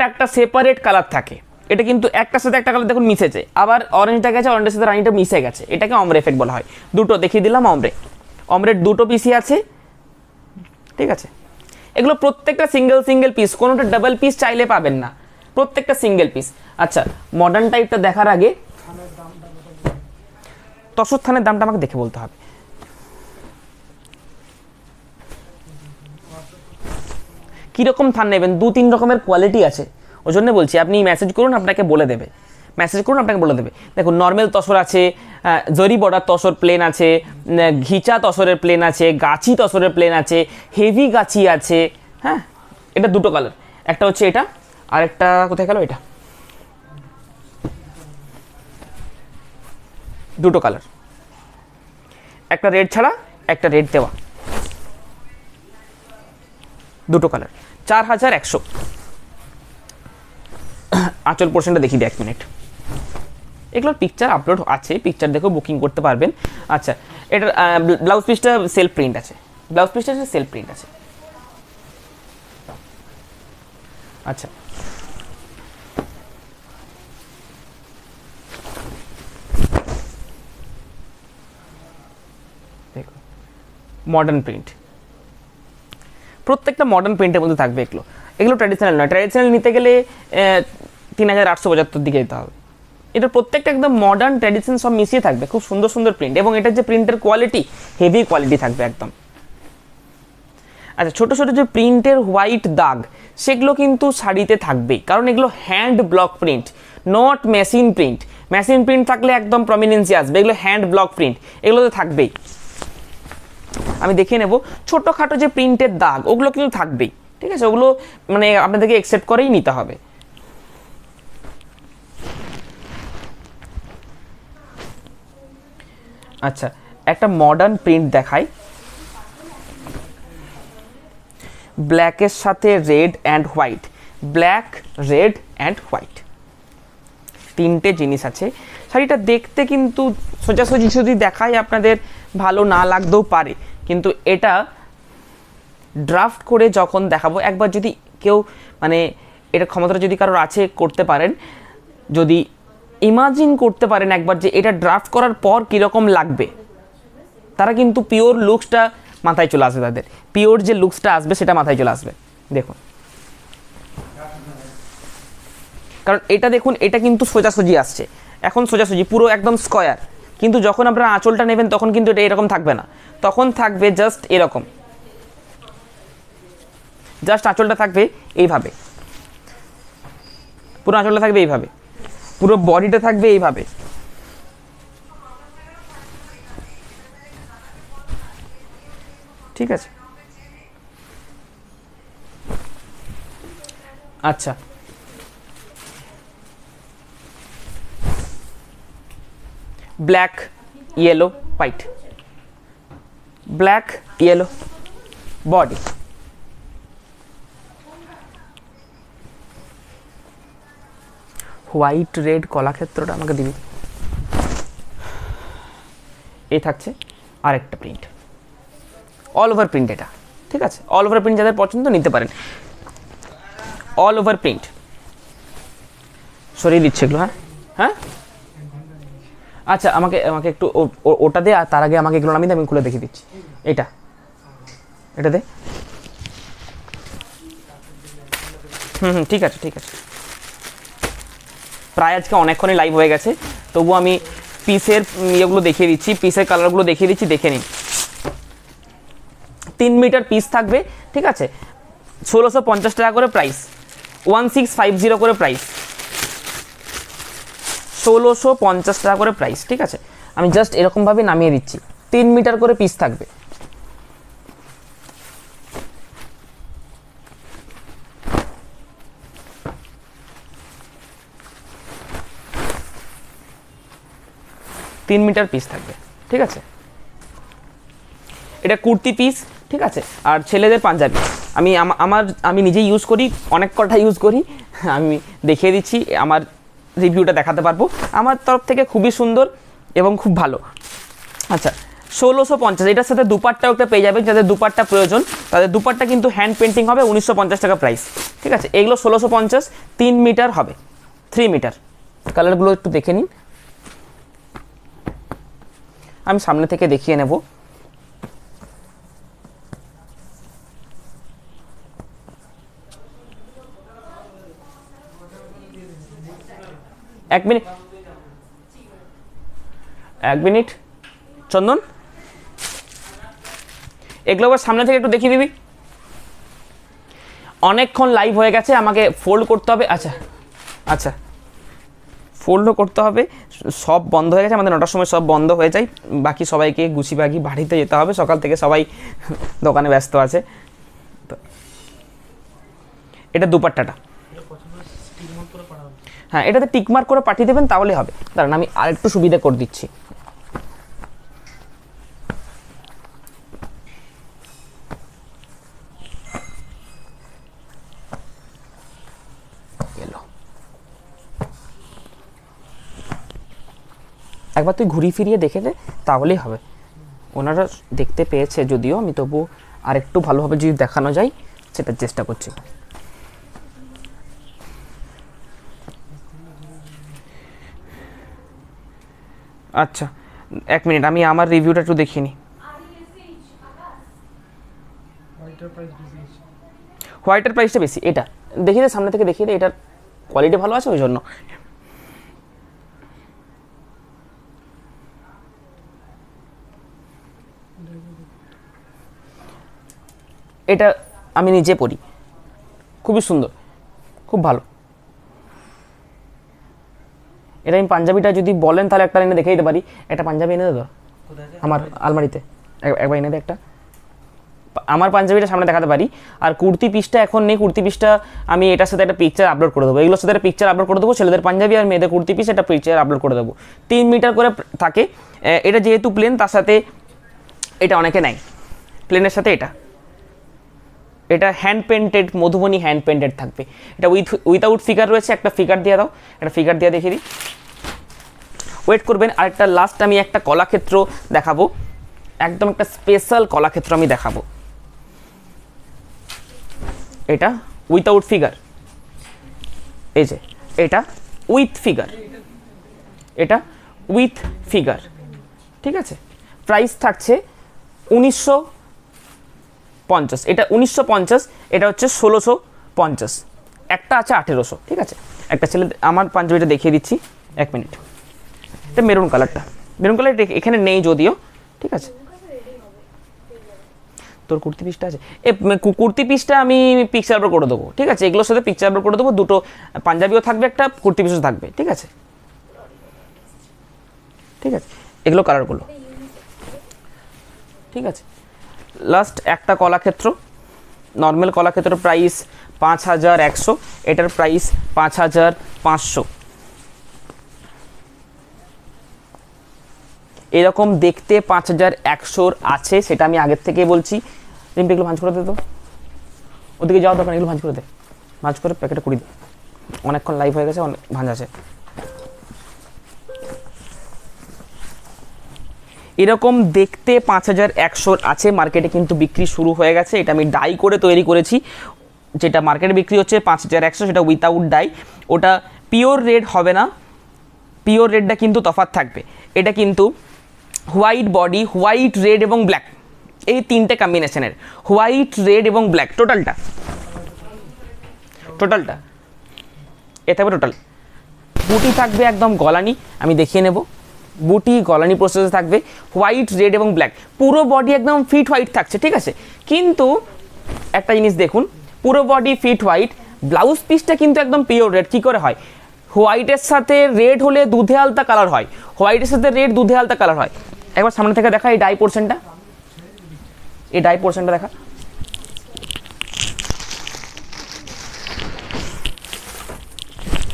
একটা সেপারেট কালার থাকে, এটা কিন্তু একটার সাথে একটা কালার দেখুন মিশেছে, আবার অরেঞ্জটা গেছে, অরেঞ্জের সাথে রানিটা মিশে গেছে, এটাকে অমরে এফেক্ট বলা হয়। দুটো দেখিয়ে দিলাম অমরের দুটো পিসই আছে, ঠিক আছে। এগুলো প্রত্যেকটা সিঙ্গেল পিস, কোনোটা ডাবল পিস চাইলে পাবেন না, প্রত্যেকটা সিঙ্গেল পিস। আচ্ছা, মডার্ন টাইপটা দেখার আগে তসর থানের দামটা আমাকে দেখে বলতে হবে। কীরকম থান নেবেন, 2-3 রকমের কোয়ালিটি আছে, ওই জন্য বলছি আপনি মেসেজ করুন, আপনাকে বলে দেবে, দেখুন নর্মাল তসর আছে, জরি বর্ডার তসর প্লেন আছে, ঘিচা তসরের প্লেন আছে, গাছি তসরের প্লেন আছে, হেভি গাছি আছে, হ্যাঁ। এটা দুটো কালার, একটা হচ্ছে এটা, আর একটা কোথায় গেল, এটা দুটো কালার, একটা রেড ছাড়া একটা রেড দেওয়া, দুটো কালার, 4100। আঁচল পোর্শনটা দেখিয়ে দিই 1 মিনিট, এগুলোর পিকচার আপলোড আছে, পিকচার দেখেও বুকিং করতে পারবেন। আচ্ছা, এটার ব্লাউজ পিসটা সেলফ প্রিন্ট আছে, আচ্ছা দেখো মডার্ন প্রিন্ট, প্রত্যেকটা মডার্ন প্রিন্টের মধ্যে থাকবে। এগুলো ট্র্যাডিশনাল নয়, ট্র্যাডিশনাল নিতে গেলে 3875 দিকে যেতে হবে। এটা প্রত্যেকটা একদম মডার্ন ট্র্যাডিশন সব মিশিয়ে থাকবে, খুব সুন্দর প্রিন্ট, এবং এটার যে প্রিন্টের কোয়ালিটি হেভি কোয়ালিটি থাকবে একদম। আচ্ছা, ছোট যে প্রিন্টের হোয়াইট দাগ, সেগুলো কিন্তু শাড়িতে থাকবেই, কারণ এগুলো hand block print, not machine print. Machine print থাকলে একদম প্রমিনেন্সি আসবে, এগুলো হ্যান্ড ব্লক প্রিন্ট, এগুলো তো থাকবেই। আমি দেখিয়ে নেব, ছোটোখাটো যে প্রিন্টের দাগ ওগুলো কিন্তু থাকবেই, ঠিক আছে, ওগুলো মানে আপনাদেরকে অ্যাকসেপ্ট করেই নিতে হবে। আচ্ছা, একটা মডার্ন প্রিন্ট দেখাই, ব্ল্যাকের সাথে red and white, black red and white, তিনটে জিনিস আছে। শাড়িটা দেখতে কিন্তু সোজাসুজি যদি দেখাই আপনাদের ভালো না লাগতেও পারে, কিন্তু এটা ড্রাফট করে যখন দেখাবো, একবার যদি কেউ মানে এটা ক্ষমতাটা যদি কারোর আছে করতে পারেন, যদি ইমাজিন করতে পারেন একবার যে এটা ড্রাফট করার পর কীরকম লাগবে, তারা কিন্তু পিওর লুকসটা মাথায় চলে আসবে, তাদের পিওর যে লুকসটা আসবে সেটা মাথায় চলে আসবে। দেখুন, কারণ এটা দেখুন, এটা কিন্তু সোজাসুজি আসছে, এখন সোজাসুজি পুরো একদম স্কয়ার, কিন্তু যখন আপনারা আঁচলটা নেবেন তখন কিন্তু এটা এরকম থাকবে না, তখন থাকবে জাস্ট এরকম, জাস্ট আঁচলটা থাকবে এইভাবে, পুরো আঁচলটা থাকবে এইভাবে, পুরো বডিটা থাকবে এইভাবে। ঠিক আছে, আচ্ছা black yellow white, black yellow body, white red কলাক্ষেত্রটা আমাকে দিবি। এই থাকছে আরেকটা প্রিন্ট, অল ওভার প্রিন্ট এটা। ঠিক আছে, অল ওভার প্রিন্ট যাদের পছন্দ নিতে পারেন, অল ওভার প্রিন্ট। সরিয়ে দিচ্ছে এগুলো, হ্যাঁ হ্যাঁ আচ্ছা, আমাকে আমাকে একটু ওটা দে, আর তার আগে আমাকে এগুলো নামিয়ে দে, আমি খুলে দেখিয়ে দিচ্ছি। এটা এটা দে। ঠিক আছে ঠিক আছে, প্রায় আজকে অনেকক্ষণই লাইভ হয়ে গেছে, তবু আমি পিসের ইয়েগুলো দেখিয়ে দিচ্ছি, পিসের কালারগুলো দেখিয়ে দিচ্ছি, দেখে নিন। 3 মিটার পিস থাকবে। ঠিক আছে, 1650 টাকা করে প্রাইস, 1650 করে প্রাইস, 1650 টাকা করে প্রাইস। ঠিক আছে, আমি জাস্ট এরকমভাবে নামিয়ে দিচ্ছি। 3 মিটার করে পিস থাকবে। তিন মিটার পিস থাকবে। ঠিক আছে, এটা কুর্তি পিস। ঠিক আছে, আর ছেলেদের পাঞ্জাবি। আমি নিজেই ইউজ করি, অনেক কটা ইউজ করি, আমি দেখিয়ে দিচ্ছি, আমার রিভিউটা দেখাতে পারবো। আমার তরফ থেকে খুবই সুন্দর এবং খুব ভালো। আচ্ছা, 1650, এটার সাথে দুপাট্টাও একটা পেয়ে যাবেন, যাদের দুপাট্টা প্রয়োজন তাদের দুপাট্টা কিন্তু হ্যান্ড পেন্টিং হবে, 1950 টাকা প্রাইস। ঠিক আছে, এগুলো 1650, 3 মিটার হবে, 3 মিটার। কালারগুলো একটু দেখে নিন, আমি সামনে থেকে দেখিয়ে নেব। এক মিনিট চন্দন, এগুলো আবার সামনে থেকে একটু দেখিয়ে দিবি। অনেকক্ষণ লাইভ হয়ে গেছে, আমাকে ফোল্ড করতে হবে। আচ্ছা আচ্ছা, ফোল্ডও করতে হবে, সব বন্ধ হয়ে গেছে আমাদের, 9টার সময় সব বন্ধ হয়ে যায়, বাকি সবাইকে গুছিবাগি বাড়িতে যেতে হবে, সকাল থেকে সবাই দোকানে ব্যস্ত আছে। এটা দুপাট্টাটা, হ্যাঁ এটাতে টিকমার্ক করে পাঠিয়ে দেবেন, তাহলে হবে। দাঁড়ান আমি আরেকটু সুবিধা করে দিচ্ছি। একবার তুই ঘুরিয়ে ফিরিয়ে দেখে দে, তাহলেই হবে। ওনারা দেখতে পেয়েছে যদিও, আমি তবু আরেকটু ভালোভাবে যদি দেখানো যায় সেটার চেষ্টা করছি। আচ্ছা এক মিনিট, আমি আমার রিভিউটা একটু দেখিয়ে নিই। হোয়াইটের প্রাইসটা বেশি, এটা দেখিয়ে দে, সামনে থেকে দেখিয়ে দে, এটার কোয়ালিটি ভালো আছে ওই জন্য। এটা আমি নিজে পড়ি, খুবই সুন্দর, খুব ভালো। এটা আমি পাঞ্জাবিটা যদি বলেন তাহলে একটা এনে দেখে দিতে পারি। একটা পাঞ্জাবি এনে দে আমার আলমারিতে, একবার এনে দে একটা। আমার পাঞ্জাবিটা সামনে দেখাতে পারি। আর কুর্তি পিসটা এখন নেই, কুর্তি পিসটা আমি এটার সাথে একটা পিকচার আপলোড করে দেবো, এগুলোর সাথে একটা পিকচার আপলোড করে দেবো। ছেলেদের পাঞ্জাবি আর মেয়েদের কুর্তি পিস একটা পিকচার আপলোড করে দেবো। 3 মিটার করে থাকে। এটা যেহেতু প্লেন, তার সাথে এটা অনেকে নেয়, প্লেনের সাথে এটা hand painted, Madhubani hand painted থাকবে। এটা উইথাউট ফিগার রয়েছে, একটা ফিগার দিয়ে দাও, একটা ফিগার দিয়ে দেখিয়ে দিই। ওয়েট করবেন, আরেকটা লাস্ট আমি একটা কলাক্ষেত্র দেখাবো, একদম একটা স্পেশাল কলাক্ষেত্র আমি দেখাবো। এটা উইথাউট ফিগার, এই যে এটা উইথ ফিগার, এটা উইথ ফিগার। ঠিক আছে, প্রাইস থাকছে 1950, এটা 1950, এটা হচ্ছে 1650, একটা আছে 1800। ঠিক আছে, একটা ছেলে, আমার পাঞ্জাবিটা দেখিয়ে দিচ্ছি, এক মিনিট। এটা মেরুন কালারটা, মেরুন কালার এখানে নেই যদিও, ঠিক আছে। তোর কুর্তি পিসটা আছে, কুর্তি পিসটা আমি পিকচার আপলোড করে দেবো, ঠিক আছে। এগুলোর সাথে পিকচার আপলোড করে দেবো, দুটো পাঞ্জাবিও থাকবে, একটা কুর্তি পিসও থাকবে, ঠিক আছে, ঠিক আছে। এগুলো কালারগুলো, ঠিক আছে। লাস্ট একটা কলাক্ষেত্র, নর্মাল কলাক্ষেত্র প্রাইস 5100, এটার প্রাইস 5500। এরকম দেখতে 5100 আছে, সেটা আমি আগের থেকে বলছি। রিম্পি এগুলো ভাঁজ করে দে, তো ওদিকে যাওয়া দরকার, এগুলো ভাঁজ করে দে, ভাঁজ করে প্যাকেটে কুড়ি দে, অনেকক্ষণ লাইভ হয়ে গেছে, অনেক ভাঁজ আছে। এরকম দেখতে 5100 আছে, মার্কেটে কিন্তু বিক্রি শুরু হয়ে গেছে। এটা আমি ডাই করে তৈরি করেছি, যেটা মার্কেটে বিক্রি হচ্ছে 5100, সেটা উইথাউট ডাই। ওটা পিওর রেড হবে না, পিওর রেডটা কিন্তু তফাৎ থাকবে। এটা কিন্তু হোয়াইট বডি, হোয়াইট রেড এবং ব্ল্যাক, এই তিনটে কম্বিনেশনের, হোয়াইট রেড এবং ব্ল্যাক, টোটালটা এ থাকবে টোটাল। বুটি থাকবে একদম গলানি, আমি দেখিয়ে নেব, বুটি গলানি প্রসেসে থাকবে, হোয়াইট রেড এবং ব্ল্যাক, পুরো বডি একদম ফিট হোয়াইট থাকছে, ঠিক আছে। কিন্তু একটা জিনিস দেখুন, পুরো বডি ফিট হোয়াইট, ব্লাউজ পিসটা কিন্তু একদম পিওর রেড। কী করে হয়? হোয়াইটের সাথে রেড হলে দুধে আলতা কালার হয়, হোয়াইটের সাথে রেড দুধে আলতা কালার হয়। একবার সামনে থেকে দেখা এই ডাই পোর্শনটা, এই ডাই পোর্শনটা দেখা,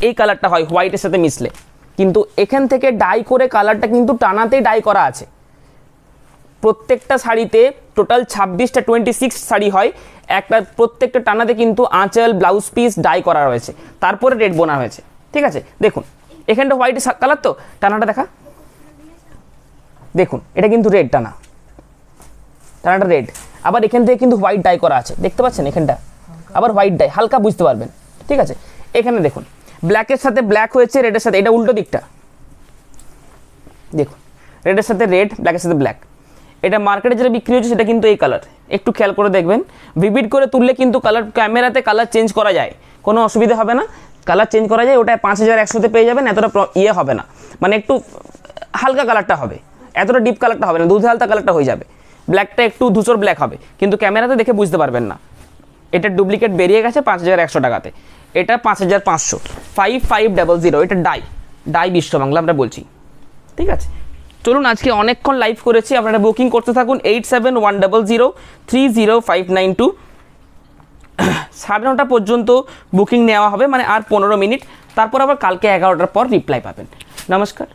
এই কালারটা হয় হোয়াইটের সাথে মিশলে, কিন্তু এখান থেকে ডাই করে কালারটা কিন্তু টানাতেই ডাই করা আছে। প্রত্যেকটা শাড়িতে টোটাল 26টা 26 শাড়ি হয়, একটা প্রত্যেকটা টানাতে কিন্তু আঁচল ব্লাউজ পিস ডাই করা রয়েছে, তারপরে রেড বোনা হয়েছে, ঠিক আছে। দেখুন এখানটা হোয়াইট কালার, তো টানাটা দেখা, দেখুন এটা কিন্তু রেড টানাটা রেড, আবার এখান থেকে কিন্তু হোয়াইট ডাই করা আছে, দেখতে পাচ্ছেন এখানটা আবার হোয়াইট ডাই, হালকা বুঝতে পারবেন, ঠিক আছে। এখানে দেখুন ব্ল্যাকের সাথে ব্ল্যাক হয়েছে, রেডের সাথে, এটা উল্টো দিকটা দেখুন, রেডের সাথে রেড, ব্ল্যাকের সাথে ব্ল্যাক। এটা মার্কেটে যেটা বিক্রি হচ্ছে সেটা কিন্তু এই কালার, একটু খেয়াল করে দেখবেন, ভিভিড করে তুললে কিন্তু কালার, ক্যামেরাতে কালার চেঞ্জ করা যায়, কোনো অসুবিধা হবে না, কালার চেঞ্জ করা যায়। ওটা 5100-তে পেয়ে যাবেন, এতটা ইয়ে হবে না, মানে একটু হালকা কালারটা হবে, এতটা ডিপ কালারটা হবে না, দুধে হালকা কালারটা হয়ে যাবে, ব্ল্যাকটা একটু ধূসর ব্ল্যাক হবে, কিন্তু ক্যামেরাতে দেখে বুঝতে পারবেন না। এটা ডুপ্লিকেট বেরিয়ে গেছে 5100 টাকাতে, এটা 5500, 5500, এটা ডাই বিশ্ব বাংলা আমরা বলছি, ঠিক আছে। চলুন আজকে অনেকক্ষণ লাইভ করেছি, আপনারা বুকিং করতে থাকুন 8710030592, 9:30 পর্যন্ত বুকিং নেওয়া হবে, মানে আর 15 মিনিট, তারপর আবার কালকে 11টার পর রিপ্লাই পাবেন। নমস্কার।